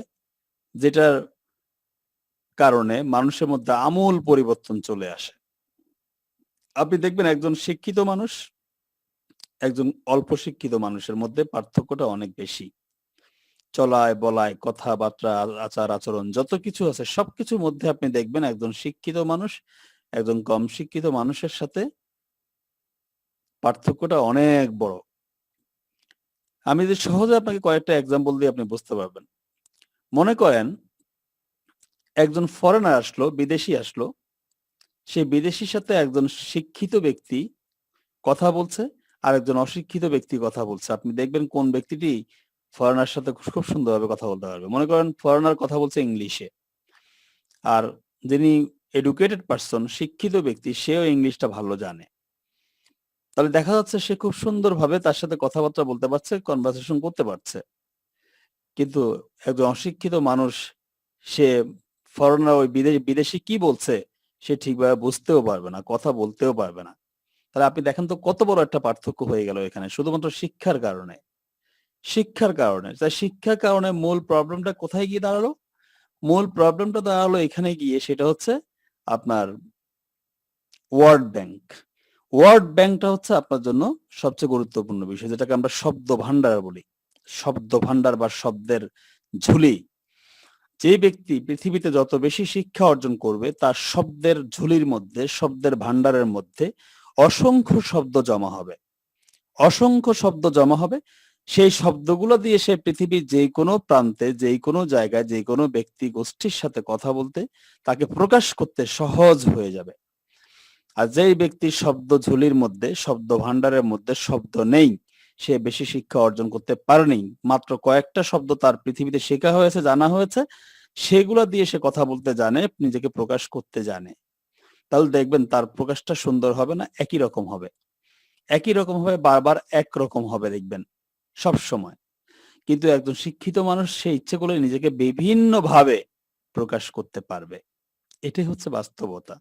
যেটার কারণে মানুষের মধ্যে আমূল পরিবর্তন চলে আসে। আপনি দেখবেন একজন শিক্ষিত মানুষ, একজন অল্প শিক্ষিত মানুষের মধ্যে পার্থক্যটা অনেক বেশি। চলায় বলায়, কথাবার্তা, আচার-আচরণ যত কিছু আছে সবকিছুর মধ্যে আপনি দেখবেন একজন শিক্ষিত মানুষ, একজন কম শিক্ষিত মানুষের সাথে পার্থক্যটা অনেক বড়। আমি যদি সহজে আপনাকে কয়েকটা এক্সাম্পল দিয়ে আপনি বুঝতে পারবেন। মনে করেন একজন ফরেনার আসলো, বিদেশী আসলো। সেই বিদেশীর সাথে একজন শিক্ষিত ব্যক্তি কথা বলছে, আর একজন অশিক্ষিত ব্যক্তি কথা বলছে। আপনি দেখবেন কোন ব্যক্তিটি ফরেনার সাথে খুব সুন্দরভাবে কথা বলতে পারবে। মনে করেন ফরেনার কথা বলছে ইংলিশে। আর যিনি এডুকেটেড পারসন, শিক্ষিত ব্যক্তি সেও ইংলিশটা ভালো জানে। তাহলে দেখা যাচ্ছে সে খুব সুন্দরভাবে তার সাথে কথাবার্তা বলতে পারছে, কনভারসেশন করতে পারছে। কিন্তু একজন অশিক্ষিত মানুষ সে ফরেনার ওই বিদেশী কি বলছে সে ঠিকভাবে বুঝতেও পারবে না, কথা বলতেও পারবে না। তাহলে আপনি দেখেন তো কত বড় একটা পার্থক্য হয়ে গেল এখানে শুধুমাত্র শিক্ষার কারণে। শিক্ষার কারণে। তাই শিক্ষার কারণে মূল প্রবলেমটা কোথায় গিয়ে দাঁড়ালো? মূল প্রবলেমটা দাঁড়ালো এখানে গিয়ে সেটা হচ্ছে আপনার ওয়ার্ড ব্যাংক। ওয়ার্ড ব্যাংকটা হচ্ছে আপনার জন্য সবচেয়ে গুরুত্বপূর্ণ বিষয় যেটাকে আমরা শব্দ ভান্ডার বলি। শব্দ ভান্ডার বা শব্দের ঝুলি। যে ব্যক্তি পৃথিবীতে যত বেশি শিক্ষা অর্জন করবে তার শব্দের ঝুলির মধ্যে, শব্দের ভান্ডারের মধ্যে অসংখ্য শব্দ জমা হবে। অসংখ্য শব্দ জমা হবে। সেই শব্দগুলো দিয়ে সে পৃথিবীর যেকোনো প্রান্তে, যেকোনো জায়গায়, যেকোনো ব্যক্তি গোষ্ঠীর সাথে কথা বলতে, তাকে প্রকাশ করতে সহজ হয়ে যাবে। আর যেই ব্যক্তির শব্দ ঝুলির মধ্যে, শব্দ ভান্ডারের মধ্যে শব্দ নেই, সে বেশি শিক্ষা অর্জন করতে পারেনি। মাত্র কয়েকটা শব্দ তার পৃথিবীতে শেখা হয়েছে, জানা হয়েছে। সেগুলা দিয়ে সে কথা বলতে জানে, নিজেকে প্রকাশ করতে জানে, তাহলে দেখবেন তার প্রকাশটা সুন্দর হবে না, একই রকম হবে। একই রকম হবে, বারবার একরকম হবে দেখবেন সবসময়। কিন্তু একজন শিক্ষিত মানুষ সে ইচ্ছে করলে নিজেকে বিভিন্নভাবে প্রকাশ করতে পারবে। এটাই হচ্ছে বাস্তবতা।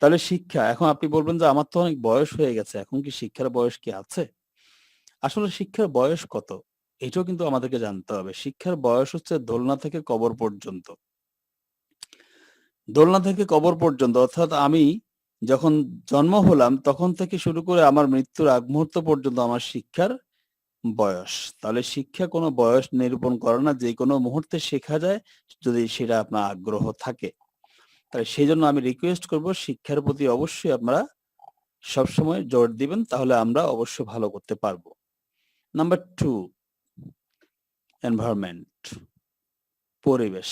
তাহলে শিক্ষা, এখন আপনি বলবেন যে আমার তো অনেক বয়স হয়ে গেছে, এখন কি শিক্ষার বয়স কি আছে? আসলে শিক্ষার বয়স কত? এটাও কিন্তু আমাদেরকে জানতে হবে। শিক্ষার বয়স হচ্ছে দোলনা থেকে কবর পর্যন্ত। দোলনা থেকে কবর পর্যন্ত, অর্থাৎ আমি যখন জন্ম হলাম তখন থেকে শুরু করে আমার মৃত্যুর আগ মুহূর্ত পর্যন্ত আমার শিক্ষার বয়স। তাহলে শিক্ষা কোনো বয়স নিরূপণ করে না, যেকোনো মুহূর্তে শেখা যায় যদি সেটা আপনার আগ্রহ থাকে। তাই সেজন্য আমি রিকোয়েস্ট করব শিক্ষার প্রতি অবশ্যই আপনারা সবসময় জোর দিবেন, তাহলে আমরা অবশ্যই ভালো করতে পারবো। নাম্বার 2, এনভায়রনমেন্ট, পরিবেশ।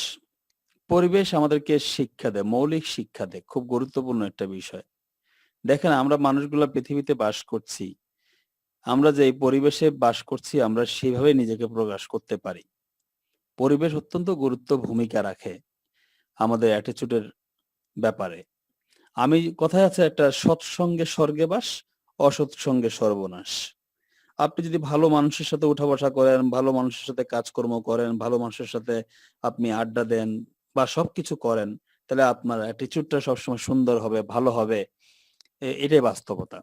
পরিবেশ আমাদেরকে শিক্ষা দেয়, মৌলিক শিক্ষা দেয়। খুব গুরুত্বপূর্ণ একটা বিষয়। দেখেন আমরা মানুষগুলা পৃথিবীতে বাস করছি। আমরা যে এই পরিবেশে বাস করছি আমরা সেভাবে নিজেকে প্রকাশ করতে পারি। পরিবেশ অত্যন্ত গুরুত্ব ভূমিকা রাখে আমাদের অ্যাটিটিউডের ব্যাপারে। কথায় আছে একটা সৎসঙ্গে স্বর্গে বাস, অসৎ সঙ্গে সর্বনাশ। আপনি যদি ভালো মানুষের সাথে উঠা বসা করেন, ভালো মানুষের সাথে কাজকর্ম করেন, ভালো মানুষের সাথে আপনি আড্ডা দেন বা সবকিছু করেন, তাহলে আপনার অ্যাটিটিউডটা সবসময় সুন্দর হবে, ভালো হবে। এটাই বাস্তবতা।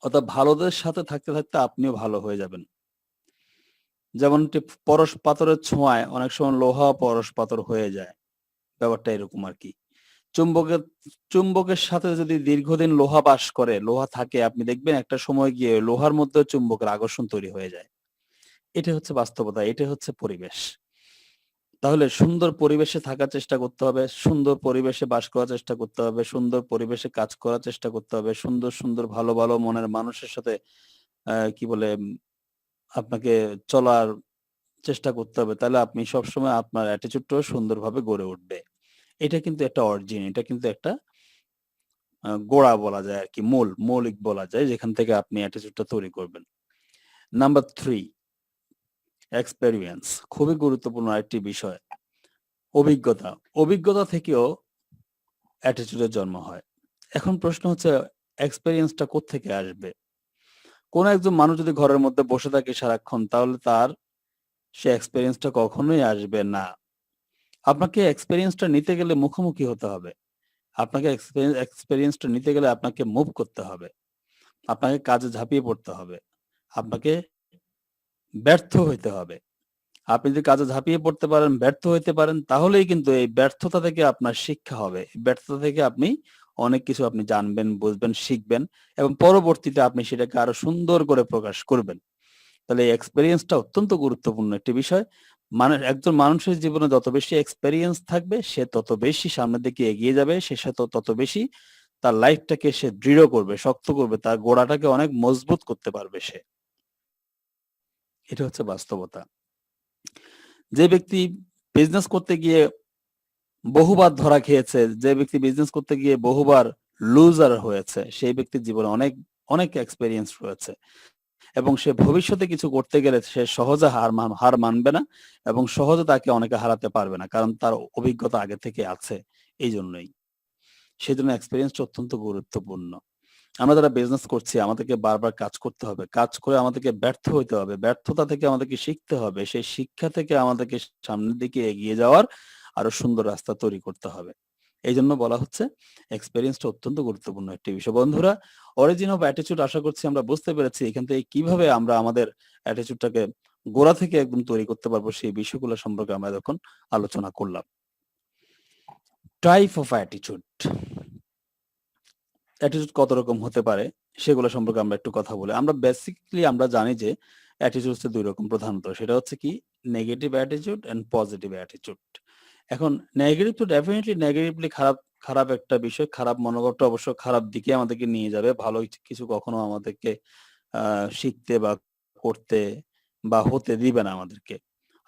অর্থাৎ ভালোদের সাথে থাকতে থাকতে আপনিও ভালো হয়ে যাবেন। যেমনটি পরশ পাথরের ছোঁয়ায় অনেক সময় লোহা পরশ পাথর হয়ে যায়। ব্যাপারটা এরকম আরকি। চুম্বকের চুম্বকের সাথে যদি দীর্ঘদিন লোহা বাস করে, লোহা থাকে, আপনি দেখবেন একটা সময় গিয়ে লোহার মধ্যেও চুম্বকের আকর্ষণ তৈরি হয়ে যায়। এটা হচ্ছে বাস্তবতা, এটা হচ্ছে পরিবেশ। তাহলে সুন্দর পরিবেশে থাকার চেষ্টা করতে হবে, সুন্দর পরিবেশে বাস করার চেষ্টা করতে হবে, সুন্দর পরিবেশে কাজ করার চেষ্টা করতে হবে, সুন্দর, সুন্দর ভালো, ভালো মনের মানুষের সাথে কি বলে আপনাকে চলার চেষ্টা করতে হবে। তাহলে আপনি সবসময় আপনার অ্যাটিটিউডটাও সুন্দরভাবে গড়ে উঠবে। এটা কিন্তু একটা অরিজিন, এটা কিন্তু একটা গোড়া বলা যায় আরকি, মৌলিক বলা যায়, যেখান থেকে আপনি অ্যাটিটিউডটা তৈরি করবেন। নাম্বার 3, এক্সপেরিয়েন্স, খুবই গুরুত্বপূর্ণ আরেকটি বিষয়। অভিজ্ঞতা। অভিজ্ঞতা থেকেও অ্যাটিটিউডের জন্ম হয়। এখন প্রশ্ন হচ্ছে এক্সপেরিয়েন্সটা কোত্থেকে আসবে? কোন একজন মানুষ যদি ঘরের মধ্যে বসে থাকে সারাক্ষণ, তাহলে তার সে এক্সপেরিয়েন্সটা কখনোই আসবে না। আপনাকে এক্সপেরিয়েন্সটা নিতে গেলে মুখোমুখি হতে হবে। আপনাকে এক্সপেরিয়েন্সটা নিতে গেলে আপনাকে মুভ করতে হবে। আপনাকে কাজে ঝাঁপিয়ে পড়তে হবে। আপনাকে ব্যর্থ হইতে হবে। আপনি যদি কাজে ঝাঁপিয়ে পড়তে পারেন, ব্যর্থ হইতে পারেন, তাহলেই কিন্তু এই ব্যর্থতা থেকে আপনার শিক্ষা হবে। এই ব্যর্থতা থেকে আপনি অনেক কিছু আপনি জানবেন, বুঝবেন, শিখবেন এবং পরবর্তীতে আপনি সেটাকে আরো সুন্দর করে প্রকাশ করবেন। তাহলে এই এক্সপেরিয়েন্সটা অত্যন্ত গুরুত্বপূর্ণ একটি বিষয়। একজন মানুষের জীবনে যত বেশি এক্সপেরিয়েন্স থাকবে, সে তত বেশি সামনের দিকে এগিয়ে যাবে, সে তত বেশি তার লাইফটাকে সে দৃঢ় করবে, শক্ত করবে, তার গোড়াটাকে অনেক মজবুত করতে পারবে সে। এটা হচ্ছে বাস্তবতা। যে ব্যক্তি বিজনেস করতে গিয়ে বহুবার ধরা খেয়েছে, যে ব্যক্তি বিজনেস করতে গিয়ে বহুবার লুজার হয়েছে, সেই ব্যক্তির জীবনে অনেক, অনেক এক্সপেরিয়েন্স রয়েছে এবং সে ভবিষ্যতে কিছু করতে গেলে সে সহজে হার মানবে না এবং সহজে তাকে অনেকে হারাতে পারবে না। কারণ তার অভিজ্ঞতা আগে থেকে আছে এইজন্যই। সেজন্য এক্সপেরিয়েন্সটা অত্যন্ত গুরুত্বপূর্ণ। আমরা যারা বিজনেস করছি আমাদেরকে বারবার কাজ করতে হবে। কাজ করে আমাদেরকে ব্যর্থ হইতে হবে। ব্যর্থতা থেকে আমাদেরকে শিখতে হবে। সেই শিক্ষা থেকে আমাদেরকে সামনের দিকে এগিয়ে যাওয়ার আরো সুন্দর রাস্তা তৈরি করতে হবে। এইজন্য বলা হচ্ছে এক্সপেরিয়েন্সটা অত্যন্ত গুরুত্বপূর্ণ একটি বিষয়। বন্ধুরা, অরিজিন অফ অ্যাটিটিউড আশা করছি আমরা বুঝতে পেরেছি। এখান থেকে কিভাবে আমরা আমাদের অ্যাটিটিউডটাকে গোড়া থেকে একদম তৈরি করতে পারবো সেই বিষয়গুলো সম্পর্কে আমরা এখন আলোচনা করলাম। Type of attitude. অ্যাটিটিউড কত রকম হতে পারে সেগুলো সম্পর্কে আমরা একটু কথা বলি। আমরা জানি যে অ্যাটিটিউড হচ্ছে ২ রকম প্রধানত। সেটা হচ্ছে কি negative attitude and positive attitude. এখন নেগেটিভ তো ডেফিনিটলি নেগেটিভলি খারাপ একটা বিষয়। খারাপ মনোভাবটা অবশ্য খারাপ দিকে আমাদেরকে নিয়ে যাবে। ভালো কিছু কখনো আমাদেরকে আ শিখতে বা করতে বা হতে দিবে না আমাদেরকে।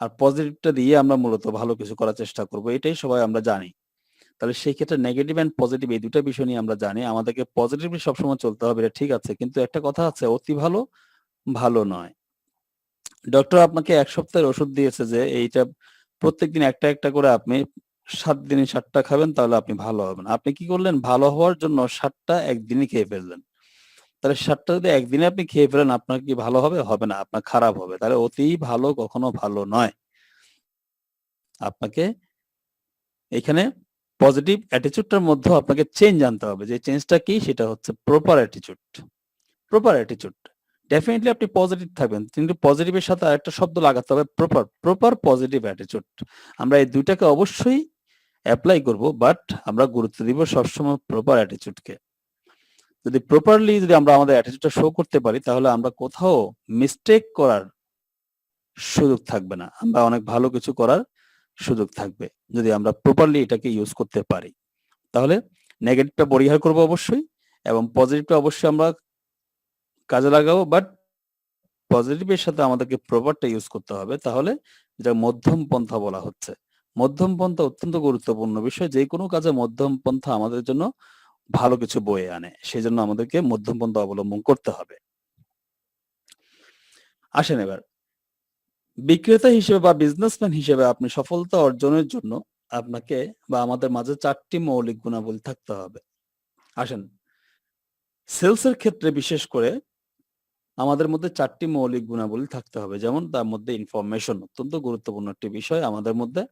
আর পজিটিভটা দিয়ে আমরা মূলত ভালো কিছু করার চেষ্টা করব। এটাই সবাই আমরা জানি। তাহলে সেই ক্ষেত্রে নেগেটিভ এন্ড পজিটিভ এই ২ টা বিষয় নিয়ে আমরা জানি। আমাদেরকে পজিটিভলি সবসময় চলতে হবে, এটা ঠিক আছে। কিন্তু একটা কথা আছে, অতি ভালো, ভালো নয়। ডক্টর আপনাকে ১ সপ্তাহের ওষুধ দিয়েছে যে এইটা প্রত্যেকদিন একটা একটা করে আপনি 7 দিনে 7টা খাবেন, তাহলে আপনি ভালো হবেন। আপনি কি করলেন? ভালো হওয়ার জন্য 7টা একদিনই খেয়ে ফেললেন। তাহলে 7টা যদি একদিনে আপনি খেয়ে ফেলেন, আপনার কি ভালো হবে? হবে না, আপনার খারাপ হবে। তাহলে অতি ভালো কখনো ভালো নয়। আপনাকে এখানে পজিটিভ অ্যাটিটিউডটার মধ্যেও আপনাকে চেঞ্জ আনতে হবে। যে চেঞ্জটা কি? সেটা হচ্ছে proper attitude. Proper attitude. Definitely আপনি পজিটিভ থাকবেন। কিন্তু পজিটিভের সাথে আরেকটা শব্দ লাগাতে হবে, প্রপার। Proper positive attitude. আমরা এই ২ টাকে অবশ্যই এপ্লাই করব, বাট আমরা গুরুত্ব দিব সবসময় প্রপার অ্যাটিটিউডকে। যদি আমরা আমাদের অ্যাটিটিউডটা শো করতে পারি, তাহলে আমরা কোথাও মিস্টেক করার সুযোগ থাকবে না। আমরা অনেক ভালো কিছু করার সুযোগ থাকবে। যদি আমরা প্রপারলি এটাকে ইউজ করতে পারি। তাহলে নেগেটিভটা পরিহার করব অবশ্যই, এবং পজিটিভটা অবশ্যই আমরা কাজে লাগাবো, বাট পজিটিভের সাথে আমাদেরকে প্রপারটা ইউজ করতে হবে। তাহলে যেটা মধ্যম পন্থা বলা হচ্ছে। মধ্যম পন্থা অত্যন্ত গুরুত্বপূর্ণ বিষয়। যেকোনো কাজে মধ্যম পন্থা আমাদের জন্য ভালো কিছু বয়ে আনে। সেজন্য আমাদেরকে মধ্যম পন্থা অবলম্বন করতে হবে। আসেন এবার, বিক্রেতা হিসেবে বা বিজনেসম্যান হিসেবে আপনি সফলতা অর্জনের জন্য আপনাকে বা আমাদের মাঝে 4টি মৌলিক গুণাবলী থাকতে হবে। আসেন, সেলস এর ক্ষেত্রে বিশেষ করে আমাদের মধ্যে 4টি মৌলিক গুণাবলী থাকতে হবে। যেমন তার মধ্যে ইনফরমেশন অত্যন্ত গুরুত্বপূর্ণ একটি বিষয়। আমাদের মধ্যে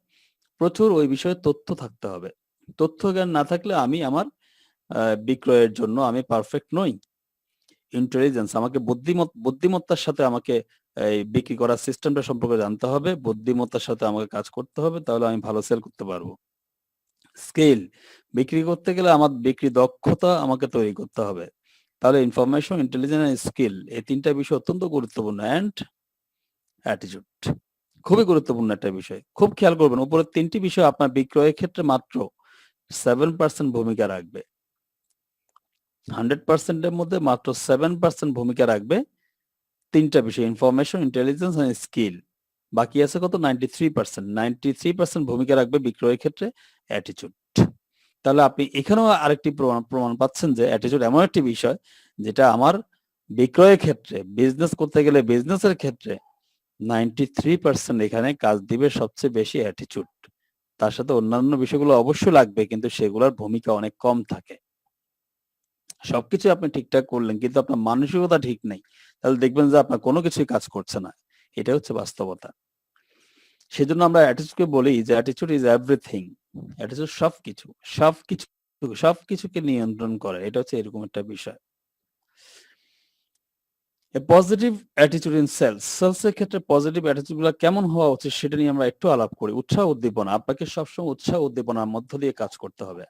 প্রচুর ওই বিষয়ে তথ্য থাকতে হবে। তথ্য জ্ঞান না থাকলে আমি আমার বিক্রয়ের জন্য আমি পারফেক্ট নই। ইন্টেলিজেন্স, আমাকে বুদ্ধিমত্তার সাথে আমাকে এই বিক্রি করার সিস্টেমটা সম্পর্কে জানতে হবে। বুদ্ধিমত্তার সাথে আমাকে কাজ করতে হবে। তাহলে আমি ভালো সেল করতে পারবো। স্কিল, বিক্রি করতে গেলে আমার বিক্রি দক্ষতা আমাকে তৈরি করতে হবে। তাহলে ইনফরমেশন, ইন্টেলিজেন্স এন্ড স্কিল, এই ৩টা বিষয় অত্যন্ত গুরুত্বপূর্ণ। অ্যান্ড অ্যাটিটিউড, খুবই গুরুত্বপূর্ণ একটা বিষয়। খুব খেয়াল করবেন, উপরের ৩টি বিষয় আপনার বিক্রয়ের ক্ষেত্রে মাত্র 7% ভূমিকা রাখবে। 100% এর মধ্যে মাত্র 7% ভূমিকা রাখবে ৩টা বিষয়, ইনফরমেশন, ইন্টেলিজেন্স এন্ড স্কিল। বাকি আছে কত? 93%। 93% ভূমিকা রাখবে বিক্রয়ের ক্ষেত্রে অ্যাটিটিউড। তাহলে আপনি এখানেও আরেকটি প্রমাণ পাচ্ছেন যে অ্যাটিটিউড এমন একটি বিষয় যেটা আমার বিক্রয়ের ক্ষেত্রে, বিজনেস করতে গেলে বিজনেসের ক্ষেত্রে 93% এখানে কাজ দিবে সবচেয়ে বেশি অ্যাটিটিউড। তার সাথে অন্যান্য বিষয়গুলো অবশ্যই লাগবে, কিন্তু সেগুলোর ভূমিকা অনেক কম থাকে। সবকিছু আপনি ঠিকঠাক করলেন, কিন্তু আপনার মানসিকতা ঠিক নেই, তাহলে দেখবেন যে আপনার কোনো কিছুই কাজ করছে না। এটা হচ্ছে বাস্তবতা। সেজন্য আমরা অ্যাটিটিউডকে বলি যে অ্যাটিটিউড ইজ এভরিথিং। অ্যাটিটিউড সবকিছু, সবকিছু, সবকিছুকে নিয়ন্ত্রণ করে। এটা হচ্ছে এরকম একটা বিষয়। A positive attitude in sales. Sales এর ক্ষেত্রে পজিটিভ অ্যাটিটিউড গুলা কেমন হওয়া উচিত সেটা নিয়ে আমরা একটু আলাপ করি। উৎসাহ উদ্দীপনা। আপনাকে সবসময় উৎসাহ উদ্দীপনার মধ্য দিয়ে কাজ করতে হবে।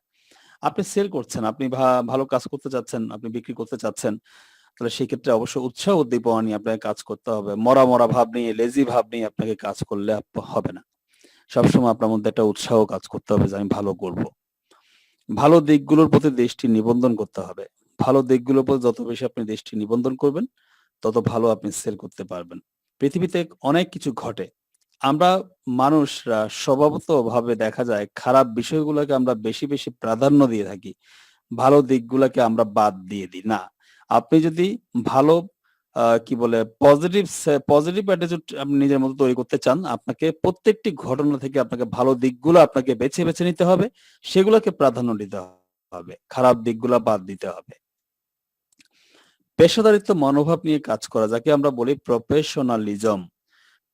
আপনি সেল করছেন, আপনি ভালো কাজ করতে চাচ্ছেন, আপনি বিক্রি করতে চাচ্ছেন। তাহলে সেক্ষেত্রে অবশ্যই উৎসাহ উদ্দীপনা নিয়ে আপনাকে কাজ করতে হবে। মরা ভাব নিয়ে, লেজি ভাব নিয়ে আপনাকে কাজ করলে হবে না। সবসময় আপনার মধ্যে একটা উৎসাহ কাজ করতে হবে যে আমি ভালো করব। ভালো দিকগুলোর প্রতি দৃষ্টি নিবন্ধন করতে হবে। ভালো দিকগুলোর প্রতি যত বেশি আপনি দৃষ্টি নিবন্ধন করবেন, তত ভালো আপনি সেল করতে পারবেন। পৃথিবীতে অনেক কিছু ঘটে। আমরা মানুষরা স্বভাবতভাবে দেখা যায় খারাপ বিষয়গুলোকে আমরা বেশি প্রাধান্য দিয়ে থাকি। ভালো দিকগুলাকে আমরা বাদ দিয়ে দিই। না, আপনি যদি ভালো কি বলে পজিটিভ অ্যাটিটিউড আপনি নিজের মতো তৈরি করতে চান, আপনাকে প্রত্যেকটি ঘটনা থেকে আপনাকে ভালো দিকগুলো আপনাকে বেছে নিতে হবে। সেগুলোকে প্রাধান্য দিতে হবে। খারাপ দিকগুলা বাদ দিতে হবে। পেশাদারিত্ব মনোভাব নিয়ে কাজ করা, যাকে আমরা বলি প্রফেশনালিজম।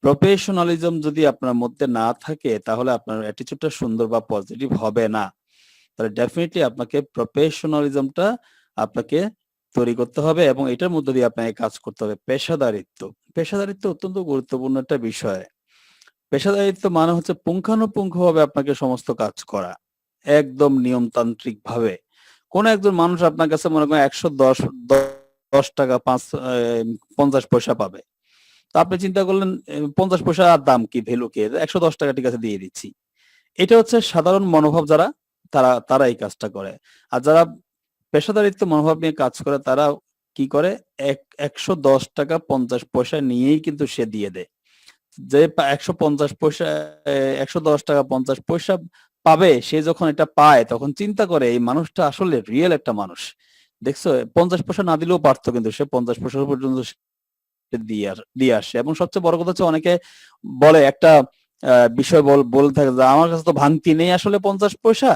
প্রফেশনালিজম যদি আপনার মধ্যে না থাকে, তাহলে আপনার অ্যাটিটিউডটা সুন্দর বা পজিটিভ হবে না। তাহলে ডেফিনিটলি আপনাকে প্রফেশনালিজমটা আপনাকে তৈরি করতে হবে, এবং এটার মধ্য দিয়ে আপনাকে কাজ করতে হবে। পেশাদারিত্ব, পেশাদারিত্ব অত্যন্ত গুরুত্বপূর্ণ একটা বিষয়। পেশাদারিত্ব মানে হচ্ছে পুঙ্খানুপুঙ্খভাবে আপনাকে সমস্ত কাজ করা, একদম নিয়মতান্ত্রিক ভাবে। কোন একজন মানুষ আপনার কাছে মনে করেন ১১০ টাকা ৫০ পয়সা পাবে। তো আপনি চিন্তা করলেন ৫০ পয়সা আর দাম কি, ভ্যালু কি, ১১০ টাকা ঠিক আছে দিয়ে দিচ্ছি। এটা হচ্ছে সাধারণ মনোভাব যারা, তারা এই কাজটা করে। আর যারা পেশাদারিত্ব মনোভাব নিয়ে কাজ করে, তারা কি করে, ১১০ টাকা ৫০ পয়সা নিয়েই কিন্তু সে দিয়ে দেয়। যে ১৫০ পয়সা ১১০ টাকা ৫০ পয়সা পাবে, সে যখন এটা পায় তখন চিন্তা করে এই মানুষটা আসলে রিয়েল একটা মানুষ। দেখছো, ৫০ পয়সা না দিলেও পারতো, কিন্তু সে ৫০ পয়সা পর্যন্ত দিয়ে আসে। এবং সবচেয়ে বড় কথা হচ্ছে, অনেকে বলে একটা বিষয় বলে থাকে যে আমার কাছে তো ভাঙতি নেই আসলে 50 পয়সা,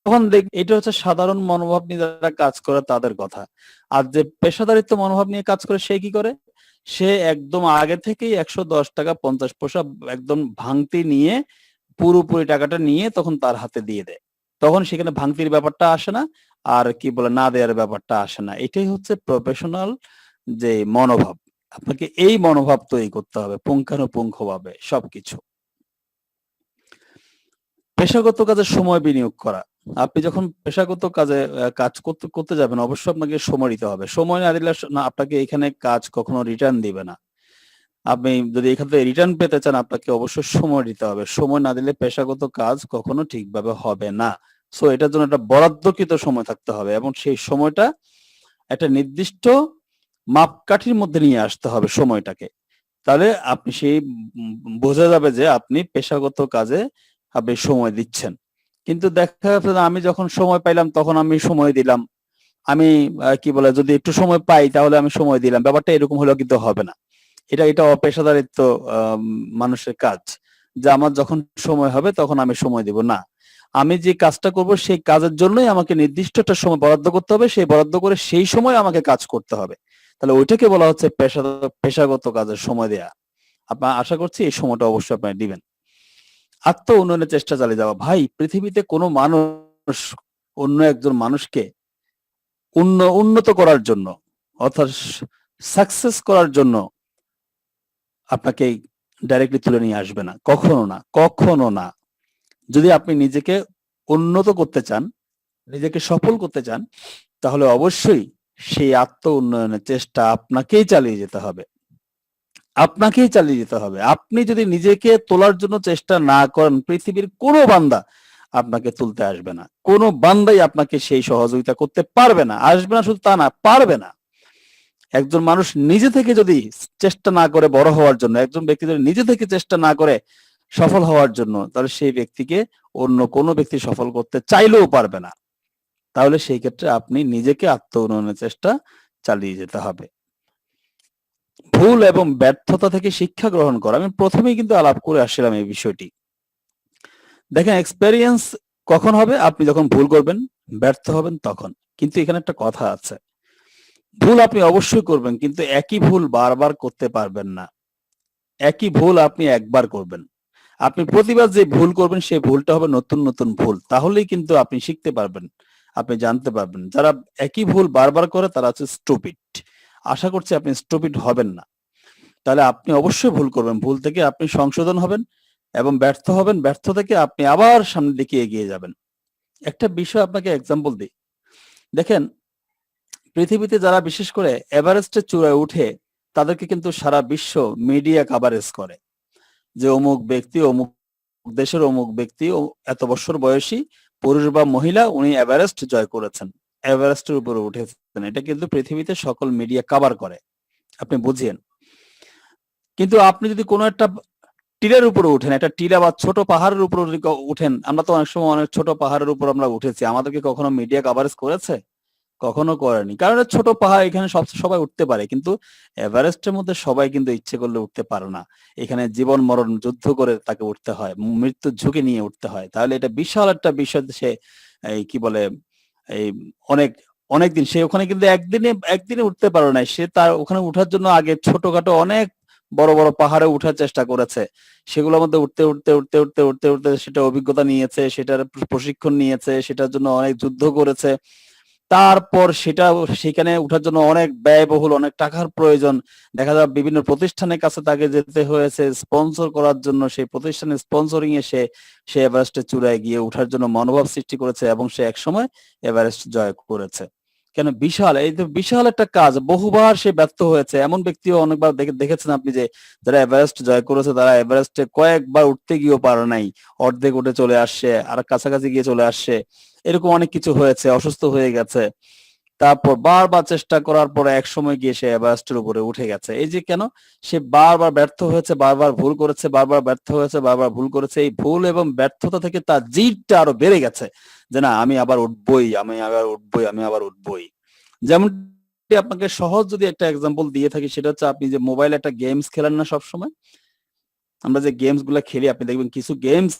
তখন এটা হচ্ছে সাধারণ মনোভাব নিয়ে যারা কাজ করে তাদের কথা। আর যে পেশাদারিত্ব মনোভাব নিয়ে কাজ করে সে কি করে, সে একদম আগে থেকেই 110 টাকা 50 পয়সা একদম ভাঙতি নিয়ে পুরোপুরি টাকাটা নিয়ে তখন তার হাতে দিয়ে দেয়। তখন সেখানে ভাঙতির ব্যাপারটা আসে না, আর কি বলে না দেওয়ার ব্যাপারটা আসে না। এটাই হচ্ছে প্রফেশনাল যে মনোভাব। আপনাকে এই মনোভাব তৈরি করতে হবে পুঙ্খানুপুঙ্খভাবে সবকিছু। পেশাগত কাজে সময় বিনিয়োগ করা। আপনি যখন পেশাগত কাজে কাজ করতে যাবেন অবশ্যই আপনাকে সময় দিতে হবে। সময় না দিলে না আপনাকে এখানে কাজ কখনো রিটার্ন দিবে না। আপনি যদি এখান থেকে রিটার্ন পেতে চান আপনাকে অবশ্যই সময় দিতে হবে। সময় না দিলে পেশাগত কাজ কখনো ঠিকভাবে হবে না। সো এটার জন্য একটা বরাদ্দকৃত সময় থাকতে হবে এবং সেই সময়টা একটা নির্দিষ্ট মাপকাঠির মধ্যে নিয়ে আসতে হবে সময়টাকে। তাহলে আপনি সেই বোঝা যাবে যে আপনি পেশাগত কাজে আপনি সময় দিচ্ছেন। কিন্তু দেখা যাচ্ছে যে আমি যখন সময় পাইলাম তখন আমি সময় দিলাম। আমি কি বলে যদি একটু সময় পাই তাহলে আমি সময় দিলাম। ব্যাপারটা এরকম হলেও কিন্তু হবে না। এটা অপেশাদারিত্ব মানুষের কাজ। যে আমার যখন সময় হবে তখন আমি সময় দিব না। আমি যে কাজটা করব সেই কাজের জন্যই আমাকে নির্দিষ্ট একটা সময় বরাদ্দ করতে হবে। সেই বরাদ্দ করে সেই সময় আমাকে কাজ করতে হবে। তাহলে ওইটাকে বলা হচ্ছে পেশাগত কাজের সময় দেয়া। আপনার আশা করছি এই সময়টা অবশ্যই আপনি দিবেন। আত্ম উন্নয়নের চেষ্টা চালিয়ে যাওয়া। ভাই পৃথিবীতে কোনো মানুষ অন্য একজন মানুষকে উন্নত করার জন্য অর্থাৎ সাকসেস করার জন্য আপনাকে ডাইরেক্টলি তুলে নিয়ে আসবে না। কখনো না, কখনো না। যদি আপনি নিজেকে উন্নত করতে চান, নিজেকে সফল করতে চান, তাহলে অবশ্যই সেই আত্ম উন্নয়নের চেষ্টা আপনাকেই চালিয়ে যেতে হবে। আপনাকেই চালিয়ে যেতে হবে। আপনি যদি নিজেকে তোলার জন্য চেষ্টা না করেন, পৃথিবীর কোনো বান্দা আপনাকে তুলতে আসবে না। কোনো বান্দাই আপনাকে সেই সহযোগিতা করতে পারবে না। আসবে না শুধু তা না, পারবে না। একজন মানুষ নিজে থেকে যদি চেষ্টা না করে বড় হওয়ার জন্য, একজন ব্যক্তি যদি নিজে থেকে চেষ্টা না করে সফল হওয়ার জন্য, তাহলে সেই ব্যক্তিকে অন্য কোনো ব্যক্তি সফল করতে চাইলেও পারবে না। তাহলে সেই ক্ষেত্রে আপনি নিজেকে আত্ম উন্নয়নের চেষ্টা চালিয়ে যেতে হবে। ভুল এবং ব্যর্থতা থেকে শিক্ষা গ্রহণ করা। আমি প্রথমেই কিন্তু আলাপ করে আসছিলাম এই বিষয়টি। দেখেন এক্সপেরিয়েন্স কখন হবে? আপনি যখন ভুল করবেন, ব্যর্থ হবেন তখন। কিন্তু এখানে একটা কথা আছে। ভুল আপনি অবশ্যই করবেন কিন্তু একই ভুল বারবার করতে পারবেন না। একই ভুল আপনি একবার করবেন। আপনি প্রতিবার যে ভুল করবেন সেই ভুলটা হবে নতুন ভুল। তাহলেই কিন্তু আপনি শিখতে পারবেন। আপনি জানতে পারবেন। যারা একই ভুল বারবার করে তারা হচ্ছে স্টুপিড। আশা করছি আপনি স্টুপিড হবেন না। তাহলে আপনি অবশ্যই ভুল করবেন। ভুল থেকে আপনি সংশোধন হবেন এবং ব্যর্থ হবেন। ব্যর্থ থেকে আপনি আবার সামনের দিকে এগিয়ে যাবেন। একটা বিষয় আপনাকে এক্সাম্পল দিই। দেখেন পৃথিবীতে যারা বিশেষ করে এভারেস্টের চূড়ায় উঠে তাদেরকে কিন্তু সারা বিশ্ব মিডিয়া কাভারেজ করে। যে অমুক ব্যক্তি অমুক দেশের অমুক ব্যক্তি এত বছর বয়সী পুরুষ বা মহিলা উনি এভারেস্ট জয় করেছেন, এভারেস্টের উপরে উঠেছেন। এটা কিন্তু পৃথিবীতে সকল মিডিয়া কভার করে। আপনি বুঝিয়েন। কিন্তু আপনি যদি কোনো একটা টিলার উপরে উঠেন, একটা টিলা বা ছোট পাহাড়ের উপর উঠেন, আমরা তো অনেক সময় অনেক ছোট পাহাড়ের উপর আমরা উঠেছি, আমাদেরকে কখনো মিডিয়া কভারেজ করেছে? কখনো করেনি। কারণ এটা ছোট পাহাড়, এখানে সবাই উঠতে পারে। কিন্তু এভারেস্টের মধ্যে সবাই কিন্তু ইচ্ছে করলে উঠতে পারে না। এখানে জীবন মরণ যুদ্ধ করে তাকে উঠতে হয়। মৃত্যুর ঝুঁকি নিয়ে উঠতে হয়। তাহলে এটা বিশাল একটা বিষয়। সে এই কি বলে এই অনেক অনেকদিন সে ওখানে কিন্তু একদিনে উঠতে পারে নাই। সে তার ওখানে উঠার জন্য আগে ছোটখাটো অনেক বড় পাহাড়ে উঠার চেষ্টা করেছে। সেগুলোর মধ্যে উঠতে সেটা অভিজ্ঞতা নিয়েছে, সেটার প্রশিক্ষণ নিয়েছে, সেটার জন্য অনেক যুদ্ধ করেছে। তারপর সেখানে উঠার জন্য অনেক ব্যয়বহুল, অনেক টাকার প্রয়োজন। দেখা যায় বিভিন্ন প্রতিষ্ঠানের কাছে তাকে যেতে হয়েছে স্পন্সর করার জন্য। সেই প্রতিষ্ঠানের স্পন্সরিং এ সে এভারেস্টের চূড়ায় গিয়ে উঠার জন্য মনোভাব সৃষ্টি করেছে এবং সে একসময় এভারেস্ট জয় করেছে। কেন বিশাল, এই তো বিশাল একটা কাজ, বহুবার সে ব্যর্থ হয়েছে। এমন ব্যক্তিও অনেকবার দেখেছেন আপনি যে যারা এভারেস্ট জয় করেছে তারা এভারেস্টে কয়েকবার উঠতে গিয়েও পারে নাই, অর্ধেক উঠে চলে আসছে, আর কাছাকাছি গিয়ে চলে আসছে। এরকম অনেক কিছু হয়েছে, অসুস্থ হয়ে গেছে। তারপর বারবার চেষ্টা করার পরে একসময় গিয়ে সে এভারেস্টের উপরে উঠে গেছে। এই যে কেন? সে বারবার ব্যর্থ হয়েছে, বারবার ভুল করেছে, বারবার ব্যর্থ হয়েছে, বারবার ভুল করেছে। এই ভুল এবং ব্যর্থতা থেকে তার জিদটা আরো বেড়ে গেছে যে না আমি আবার উঠবই, আমি আবার উঠবই, আমি আবার উঠবই। যেমন আপনাকে সহজ যদি একটা এক্সাম্পল দিয়ে থাকি সেটা হচ্ছে আপনি যে মোবাইলে একটা গেমস খেলেন না সবসময়, আমরা যে গেমস গুলা খেলি, আপনি দেখবেন কিছু গেমস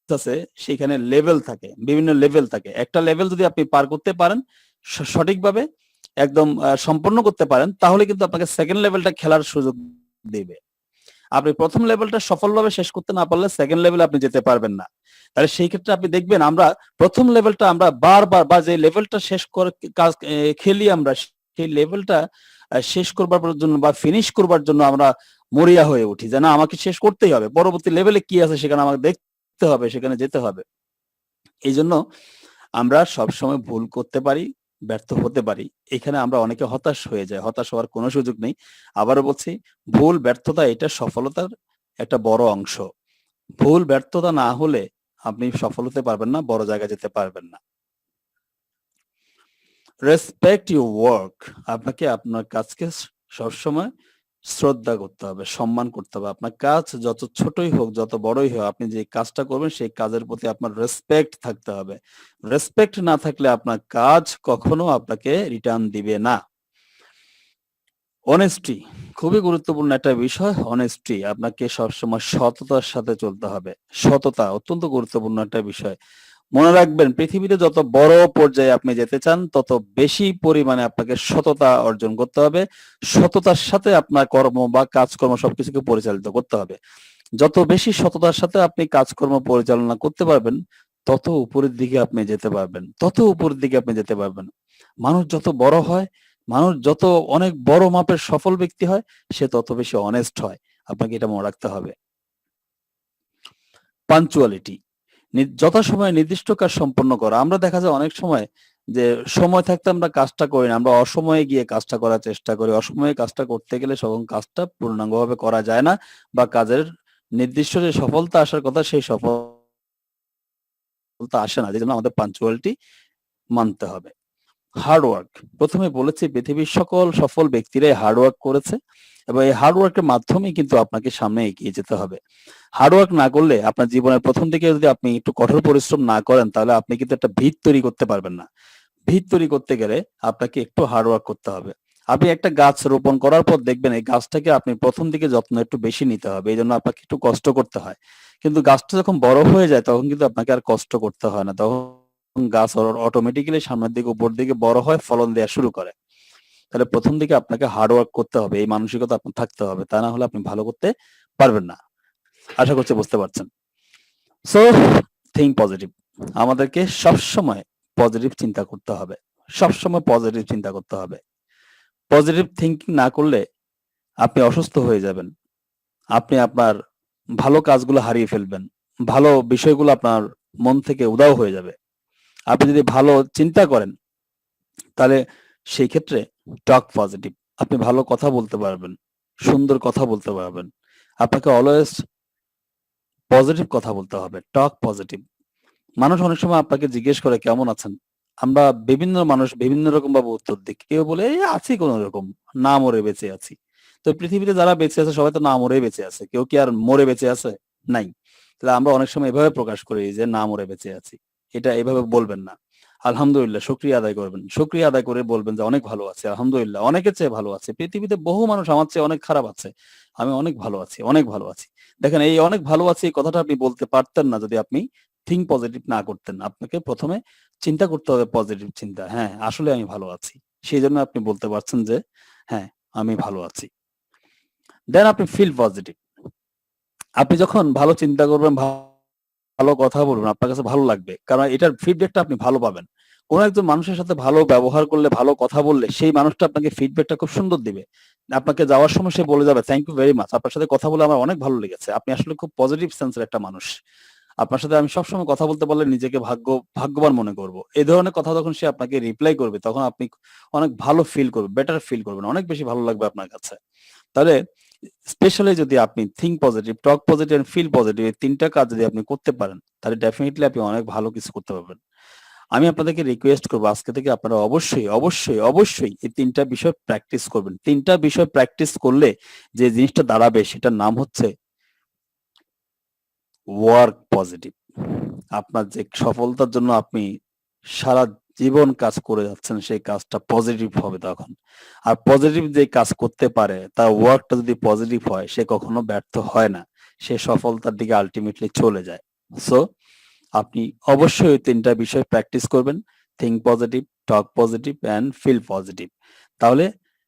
আছে সেখানে লেভেল থাকে, বিভিন্ন লেভেল থাকে। একটা লেভেল যদি আপনি পার করতে পারেন সঠিকভাবে, একদম সম্পন্ন করতে পারেন, তাহলে কিন্তু আপনাকে সেকেন্ড লেভেলটা খেলার সুযোগ দিবে। আপনি প্রথম লেভেলটা সফলভাবে শেষ করতে না পারলে সেকেন্ড লেভেলে আপনি যেতে পারবেন না। তাহলে সেই ক্ষেত্রে আপনি দেখবেন আমরা প্রথম লেভেলটা আমরা বারবার, বা যে লেভেলটা শেষ করে কাজ খেলি আমরা, সেই লেভেলটা শেষ করবার জন্য বা ফিনিশ করবার জন্য আমরা মরিয়া হয়ে উঠি, যে না আমাকে শেষ করতেই হবে, পরবর্তী লেভেলে কি আছে সেখানে আমাকে দেখতে হবে, সেখানে যেতে হবে। এই জন্য আমরা সবসময় ভুল করতে পারি, ব্যর্থ হতে পারি। এখানে আমরা অনেকে হতাশ হয়ে যাই। হতাশ হওয়ার কোনো সুযোগ নেই। আবারও বলছি, ভুল ব্যর্থতা এটা সফলতার একটা বড় অংশ। ভুল ব্যর্থতা না হলে আপনি সফল হতে পারবেন না, বড় জায়গায় যেতে পারবেন না। Respect your work. আপনাকে আপনার কাজকে সবসময় শ্রদ্ধা করতে হবে, সম্মান করতে হবে। আপনার কাজ যত ছোটই হোক, যত বড়ই হোক, আপনি যে কাজটা করবেন সেই কাজের প্রতি আপনার রেসপেক্ট থাকতে হবে। রেসপেক্ট না থাকলে আপনার কাজ কখনো আপনাকে রিটার্ন দিবে না। অনেস্টি খুবই গুরুত্বপূর্ণ একটা বিষয়। অনেস্টি, আপনাকে সবসময় সততার সাথে চলতে হবে। সততা অত্যন্ত গুরুত্বপূর্ণ একটা বিষয়। মনে রাখবেন, পৃথিবীতে যত বড় পর্যায়ে আপনি যেতে চান, তত বেশি পরিমাণে আপনাকে সততা অর্জন করতে হবে। সততার সাথে আপনার কর্ম বা কাজকর্ম সবকিছুকে পরিচালিত করতে হবে। যত বেশি সততার সাথে আপনি কাজকর্ম পরিচালনা করতে পারবেন, তত উপরের দিকে আপনি যেতে পারবেন, তত উপরের দিকে আপনি যেতে পারবেন। মানুষ যত বড় হয়, মানুষ যত অনেক বড় মাপের সফল ব্যক্তি হয়, সে তত বেশি অনেস্ট হয়। আপনাকে এটা মনে রাখতে হবে। পাঞ্চুয়ালিটি, যথাসময়ে নির্দিষ্ট কাজ সম্পন্ন করা। আমরা দেখা যায় অনেক সময় যে সময় থাকতে আমরা কাজটা করি না, আমরা অসময়ে গিয়ে কাজটা করার চেষ্টা করি। অসময়ে কাজটা করতে গেলে তখন কাজটা পূর্ণাঙ্গভাবে করা যায় না, বা কাজের নির্দিষ্ট যে সফলতা আসার কথা সেই সফলতা আসে না। যেজন্য আমাদের পাঞ্চুয়ালিটি মানতে হবে। হার্ড ওয়ার্ক, প্রথমে বলেছি পৃথিবীর সকল সফল ব্যক্তিরাই হার্ড ওয়ার্ক করেছে, এবং এই হার্ড ওয়ার্কের মাধ্যমেই কিন্তু আপনাকে সামনে এগিয়ে যেতে হবে। হার্ড ওয়ার্ক না করলে, আপনার জীবনের প্রথম দিকে যদি আপনি একটু কঠোর পরিশ্রম না করেন, তাহলে আপনি কিন্তু একটা ভিত তৈরি করতে পারবেন না। ভিত তৈরি করতে গেলে আপনাকে একটু হার্ড ওয়ার্ক করতে হবে। আপনি একটা গাছ রোপণ করার পর দেখবেন এই গাছটাকে আপনি প্রথম দিকে যত্ন একটু বেশি নিতে হবে, এই জন্য আপনাকে একটু কষ্ট করতে হয়। কিন্তু গাছটা যখন বড় হয়ে যায়, তখন কিন্তু আপনাকে আর কষ্ট করতে হয় না, তখন গাছ অটোমেটিক্যালি সামনের দিকে উপর দিকে বড় হয়, ফলন দেওয়া শুরু করে। তাহলে প্রথম দিকে আপনাকে হার্ড ওয়ার্ক করতে হবে, এই মানসিকতা আপনার থাকতে হবে, তা না হলে আপনি ভালো করতে পারবেন না। আশা করছি বুঝতে পারছেন। So think positive. আমাদেরকে সবসময় পজিটিভ চিন্তা করতে হবে, সবসময় পজিটিভ চিন্তা করতে হবে। পজিটিভ থিঙ্কিং না করলে আপনি অসুস্থ হয়ে যাবেন, আপনি আপনার ভালো কাজগুলো হারিয়ে ফেলবেন, ভালো বিষয়গুলো আপনার মন থেকে উধাও হয়ে যাবে। আপনি যদি ভালো চিন্তা করেন, তাহলে সেই ক্ষেত্রে টক পজিটিভ, আপনি ভালো কথা বলতে পারবেন, সুন্দর কথা বলতে পারবেন। আপনাকে অলওয়েজ পজিটিভ কথা বলতে হবে, টক পজিটিভ। মানুষ অনেক সময় আপনাকে জিজ্ঞেস করে কেমন আছেন, আমরা বিভিন্ন মানুষ বিভিন্ন রকম ভাবে উত্তর দিই। কেউ বলে এই আছি কোন রকম, না মরে বেঁচে আছি। তো পৃথিবীতে যারা বেঁচে আছে সবাই তো না মরে বেঁচে আছে, কেউ কি আর মরে বেঁচে আছে? নাই। তাহলে আমরা অনেক সময় এভাবে প্রকাশ করি যে না মরে বেঁচে আছি। এটা এভাবে বলবেন না। আলহামদুলিল্লাহ শুকরিয়া আদায় করবেন, শুকরিয়া আদায় করে বলবেন যে অনেক ভালো আছি, আলহামদুলিল্লাহ অনেকের চেয়ে ভালো আছে। পৃথিবীতে বহু মানুষ আমার চেয়ে অনেক খারাপ আছে, আমি অনেক ভালো আছি, অনেক ভালো আছি। দেখেন, এই অনেক ভালো আছি এই কথাটা আপনি বলতে পারতেন না যদি আপনি থিঙ্ক পজিটিভ না করতেন। আপনাকে প্রথমে চিন্তা করতে হবে পজিটিভ চিন্তা। হ্যাঁ, আসলে আমি ভালো আছি। সেজন্য আপনি বলতে পারছেন যে হ্যাঁ, আমি ভালো আছি। দেন আপনি ফিল পজিটিভ। আপনি যখন ভালো চিন্তা করবেন, ভালো কথা বলবেন, আপনার কাছে ভালো লাগবে। কারণ এটার ফিডব্যাকটা আপনি ভালো পাবেন। কোন একজন মানুষের সাথে ভালো ব্যবহার করলে, ভালো কথা বললে, সেই মানুষটা আপনাকে ফিডব্যাকটা খুব সুন্দর দিবে। আপনাকে যাওয়ার সময় সে বলে যাবে, "থ্যাংক ইউ ভেরি মাচ। আপনার সাথে কথা বলে আমার অনেক ভালো লেগেছে। আপনি আসলে খুব পজিটিভ সেন্সের একটা মানুষ। আপনার সাথে আমি সবসময় কথা বলতে পারলে নিজেকে ভাগ্যবান মনে করব।" এই ধরনের কথা যখন সে আপনাকে রিপ্লাই করবে, তখন আপনি অনেক ভালো ফিল করবেন, বেটার ফিল করবেন। অনেক বেশি ভালো লাগবে আপনার কাছে। তাহলে স্পেশালি যদি আপনি think positive, talk positive and feel positive, এই ৩ টা কাজ যদি আপনি করতে পারেন, তাহলে ডেফিনিটলি আপনি অনেক ভালো কিছু করতে পারবেন। আমি আপনাদেরকে রিকোয়েস্ট করব আজকে থেকে আপনারা অবশ্যই, অবশ্যই, অবশ্যই এই ৩ টা বিষয় প্র্যাকটিস করবেন। ৩ টা বিষয় প্র্যাকটিস করলে যে জিনিসটা দাঁড়াবে সেটার নাম হচ্ছে ওয়ার্ক পজিটিভ। আপনার যে সফলতার জন্য আপনি সারা জীবন কাজ করে যাচ্ছেন, সেই কাজটা পজিটিভ হবে তখন। আর পজিটিভ যে কাজ করতে পারে, তার ওয়ার্কটা যদি পজিটিভ হয়, সে কখনো ব্যর্থ হয় না। সে সফলতার দিকে আলটিমেটলি চলে যায়। সো আপনি অবশ্যই ৩টা বিষয় প্র্যাকটিস করবেন। Think positive, talk positive and feel positive. তাহলে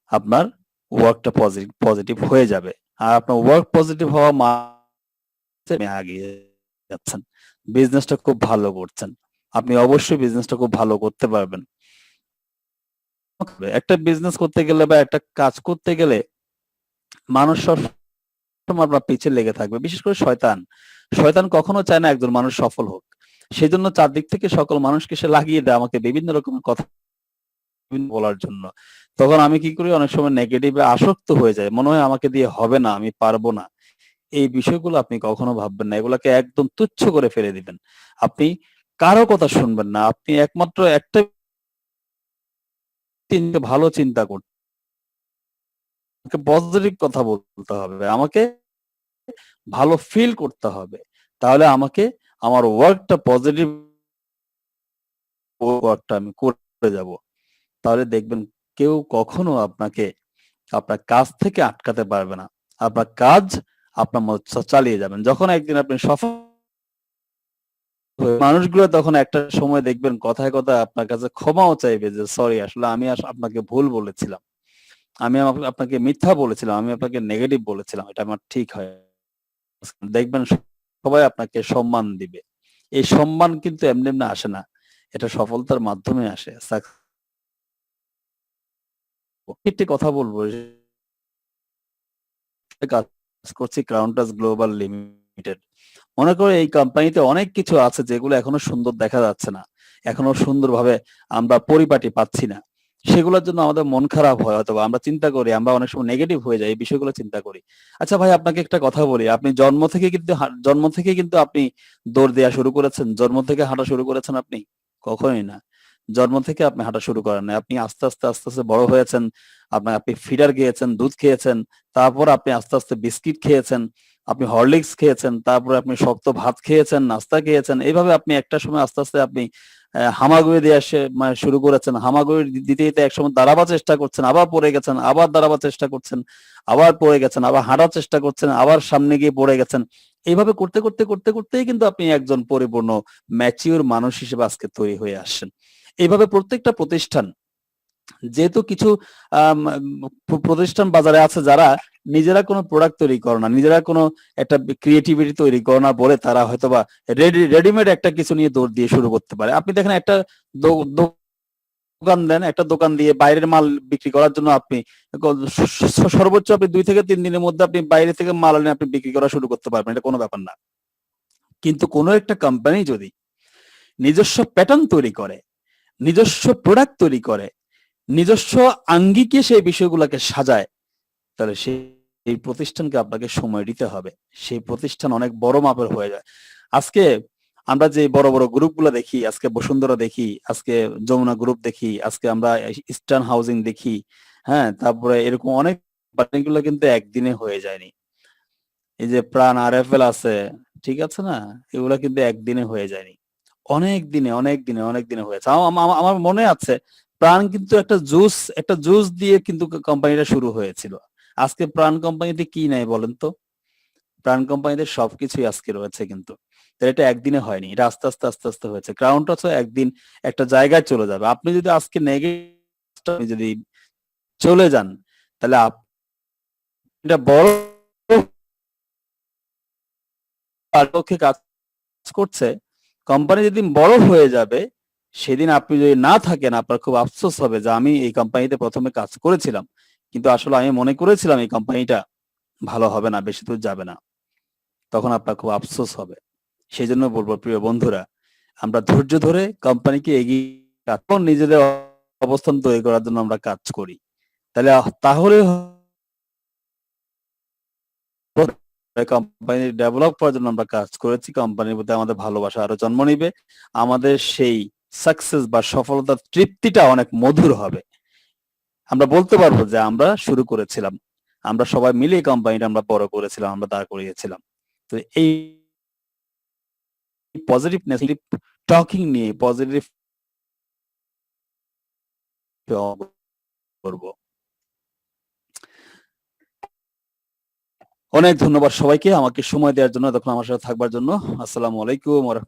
আপনার ওয়ার্কটা পজিটিভ হয়ে যাবে। আর আপনার ওয়ার্ক পজিটিভ হওয়া আপনি এগিয়ে যাচ্ছেন। বিজনেসটা খুব ভালো করছেন। আপনি অবশ্যই বিজনেসটা খুব ভালো করতে পারবেন। একটা বিজনেস করতে গেলে বা একটা কাজ করতে গেলে মানুষ সবসময় আপনার পিছে লেগে থাকবে। বিশেষ করে শয়তান। শয়তান কখনো চায় না একজন মানুষ সফল হোক। সেজন্য চারদিক থেকে সকল মানুষকে সে লাগিয়ে দেয় আমাকে বিভিন্ন রকমের কথা বলার জন্য। তখন আমি কি করি? অনেক সময় নেগেটিভ এ আসক্ত হয়ে যাই। মনে হয় আমাকে দিয়ে হবে না, আমি পারব না। এই বিষয়গুলো আপনি কখনো ভাববেন না। এগুলাকে একদম তুচ্ছ করে ফেলে দিবেন। আপনি কারো কথা শুনবেন না। আপনি একমাত্র একটা ভালো চিন্তা করতে আমাকে পজিটিভ কথা বলতে হবে। আমাকে ভালো ফিল করতে হবে। তাহলে আমাকে আমার ওয়ার্কটা পজিটিভ ওয়ার্কটা আমি করে যাব। তাহলে দেখবেন কেউ কখনো আপনাকে আপনার কাজ থেকে আটকাতে পারবে না। আপনার কাজ আপনার মতো চালিয়ে যাবেন। যখন একদিন আপনি সফল মানুষগুলো তখন একটা সময় দেখবেন কথায়, কথায় আপনার কাছে ক্ষমাও চাইবে যে, "সরি আসলে আমি আপনাকে ভুল বলেছিলাম। আমি আপনাকে মিথ্যা বলেছিলাম। আমি আপনাকে নেগেটিভ বলেছিলাম। এটা আমার ঠিক হয়।" দেখবেন সবাই আপনাকে সম্মান দিবে। এই সম্মান কিন্তু এমনি, এমনি আসে না। এটা সফলতার মাধ্যমে আসে। একটি কথা বলব কাজ করছি ক্রাউন টাচ গ্লোবাল লিমিটেড। মনে করো এই কোম্পানিতে অনেক কিছু আছে যেগুলো এখনো সুন্দর দেখা যাচ্ছে না। এখনো সুন্দরভাবে আমরা পরিপাটি পাচ্ছি না। সেগুলোর জন্য আমাদের মন খারাপ হয় হয়তোবা। আমরা চিন্তা করি, আমরা অনেক সময় নেগেটিভ হয়ে যাই। এই বিষয়গুলো চিন্তা করি। আচ্ছা ভাই আপনাকে একটা কথা বলি। আপনি জন্ম থেকে কিন্তু আপনি দৌড় দেয়া শুরু করেছেন? জন্ম থেকে হাঁটা শুরু করেছেন আপনি? কখনোই না। জন্ম থেকে আপনি হাঁটা শুরু করেন নাই। আপনি আস্তে, আস্তে বড় হয়েছেন। আপনি ফিডার খেয়েছেন, দুধ খেয়েছেন। তারপর আপনি আস্তে, আস্তে বিস্কিট খেয়েছেন। আপনি হরলিক্স খেয়েছেন, তারপরে আপনি শক্ত ভাত খেয়েছেন, নাস্তা খেয়েছেন। এভাবে আপনি একটা সময় আস্তে, আস্তে আপনি হামাগুড়ি দেয়া মানে শুরু করেছেন। হামাগুড়ি দিতে একসময় দাঁড়াবার চেষ্টা করছেন, আবার পড়ে গেছেন, আবার দাঁড়াবার চেষ্টা করছেন, আবার পড়ে গেছেন, আবার হাঁটার চেষ্টা করছেন, আবার সামনে গিয়ে পড়ে গেছেন। এইভাবে করতেই কিন্তু আপনি একজন পরিপূর্ণ ম্যাচিউর মানুষ হিসেবে আজকে তৈরি হয়ে আসছেন। এইভাবে প্রত্যেকটা প্রতিষ্ঠান যেহেতু কিছু আম প্রতিষ্ঠান বাজারে আছে যারা নিজেরা কোনো প্রোডাক্ট তৈরি করে না। নিজেরা কোনো একটা ক্রিয়েটিভিটি তৈরি করে না বলে তারা হয়তোবা রেডিমেড একটা কিছু নিয়ে দৌড় দিয়ে শুরু করতে পারে। আপনি দেখেন একটা দো দোকান দেন, একটা দোকান দিয়ে বাইরের মাল বিক্রি করার জন্য আপনি ক স স সর্বোচ্চ আপনি ২ থেকে ৩ দিনের মধ্যে আপনি বাইরে থেকে মাল এনে আপনি বিক্রি করা শুরু করতে পারবেন। এটা কোনো ব্যাপার না। কিন্তু কোনো একটা কোম্পানি যদি নিজস্ব প্যাটার্ন তৈরি করে, নিজস্ব প্রোডাক্ট তৈরি করে, নিজস্ব আঙ্গিকে সেই বিষয়গুলোকে সাজায়, তাহলে সেই প্রতিষ্ঠানকে আপনাকে সময় দিতে হবে। সেই প্রতিষ্ঠান অনেক বড় মাপের হয়ে যায়। আজকে আমরা যে বড়, বড় গ্রুপগুলা দেখি, আজকে বসুন্ধরা দেখি, আজকে যমুনা গ্রুপ দেখি, আজকে আমরা ইস্টার্ন হাউজিং দেখি, হ্যাঁ? তারপরে এরকম অনেক কোম্পানিগুলো কিন্তু একদিনে হয়ে যায়নি। এই যে প্রাণ আরএফএল আছে, ঠিক আছে না? এগুলা কিন্তু একদিনে হয়ে যায়নি। অনেক দিনে হয়েছে। আমার মনে আছে প্রাণ কিন্তু একটা জুস দিয়ে কিন্তু কোম্পানিটা শুরু হয়েছিল। আজকে প্রাণ কোম্পানিতে কি নাই বলেন তো? প্রাণ কোম্পানিতে সবকিছুই আজকে রয়েছে কিন্তু। তো এটা একদিনে হয়নি। এটা আস্তে, আস্তে হয়েছে। ক্রাউন টাচও একদিন একটা জায়গায় চলে যাবে। আপনি যদি আজকে আপনি যদি চলে যান, তাহলে এটা বড় পক্ষে কাজ করছে, কোম্পানি যেদিন বড় হয়ে যাবে, সেদিন আপনি যদি না থাকেন আপনার খুব আফসোস হবে যে আমি এই কোম্পানিতে ১ম এ কাজ করেছিলাম। কিন্তু আসলে আমি মনে করেছিলাম এই কোম্পানিটা ভালো হবে না, বেশি দূর যাবে না। তখন আপনার খুব আফসোস হবে। সেজন্য বলব প্রিয় বন্ধুরা, আমরা ধৈর্য ধরে কোম্পানিকে এগিয়ে এখন নিজেদের অবস্থান তৈরি করার জন্য আমরা কাজ করি। তাহলে কোম্পানি ডেভেলপ করার জন্য আমরা কাজ করেছি। কোম্পানির প্রতি আমাদের ভালোবাসা আরো জন্ম নিবে। আমাদের সেই সাকসেস বা সফলতার তৃপ্তিটা অনেক মধুর হবে। আমরা বলতে পারবো যে আমরা শুরু করেছিলাম। আমরা সবাই মিলে এই কোম্পানিটা আমরা বড় করেছিলাম, আমরা দাঁড় করিয়েছিলাম। তো এই পজিটিভনেস টকিং নিয়ে পজিটিভ করব। অনেক ধন্যবাদ সবাইকে আমাকে সময় দেওয়ার জন্য, তখন আমার সাথে থাকবার জন্য। আসসালামু আলাইকুম।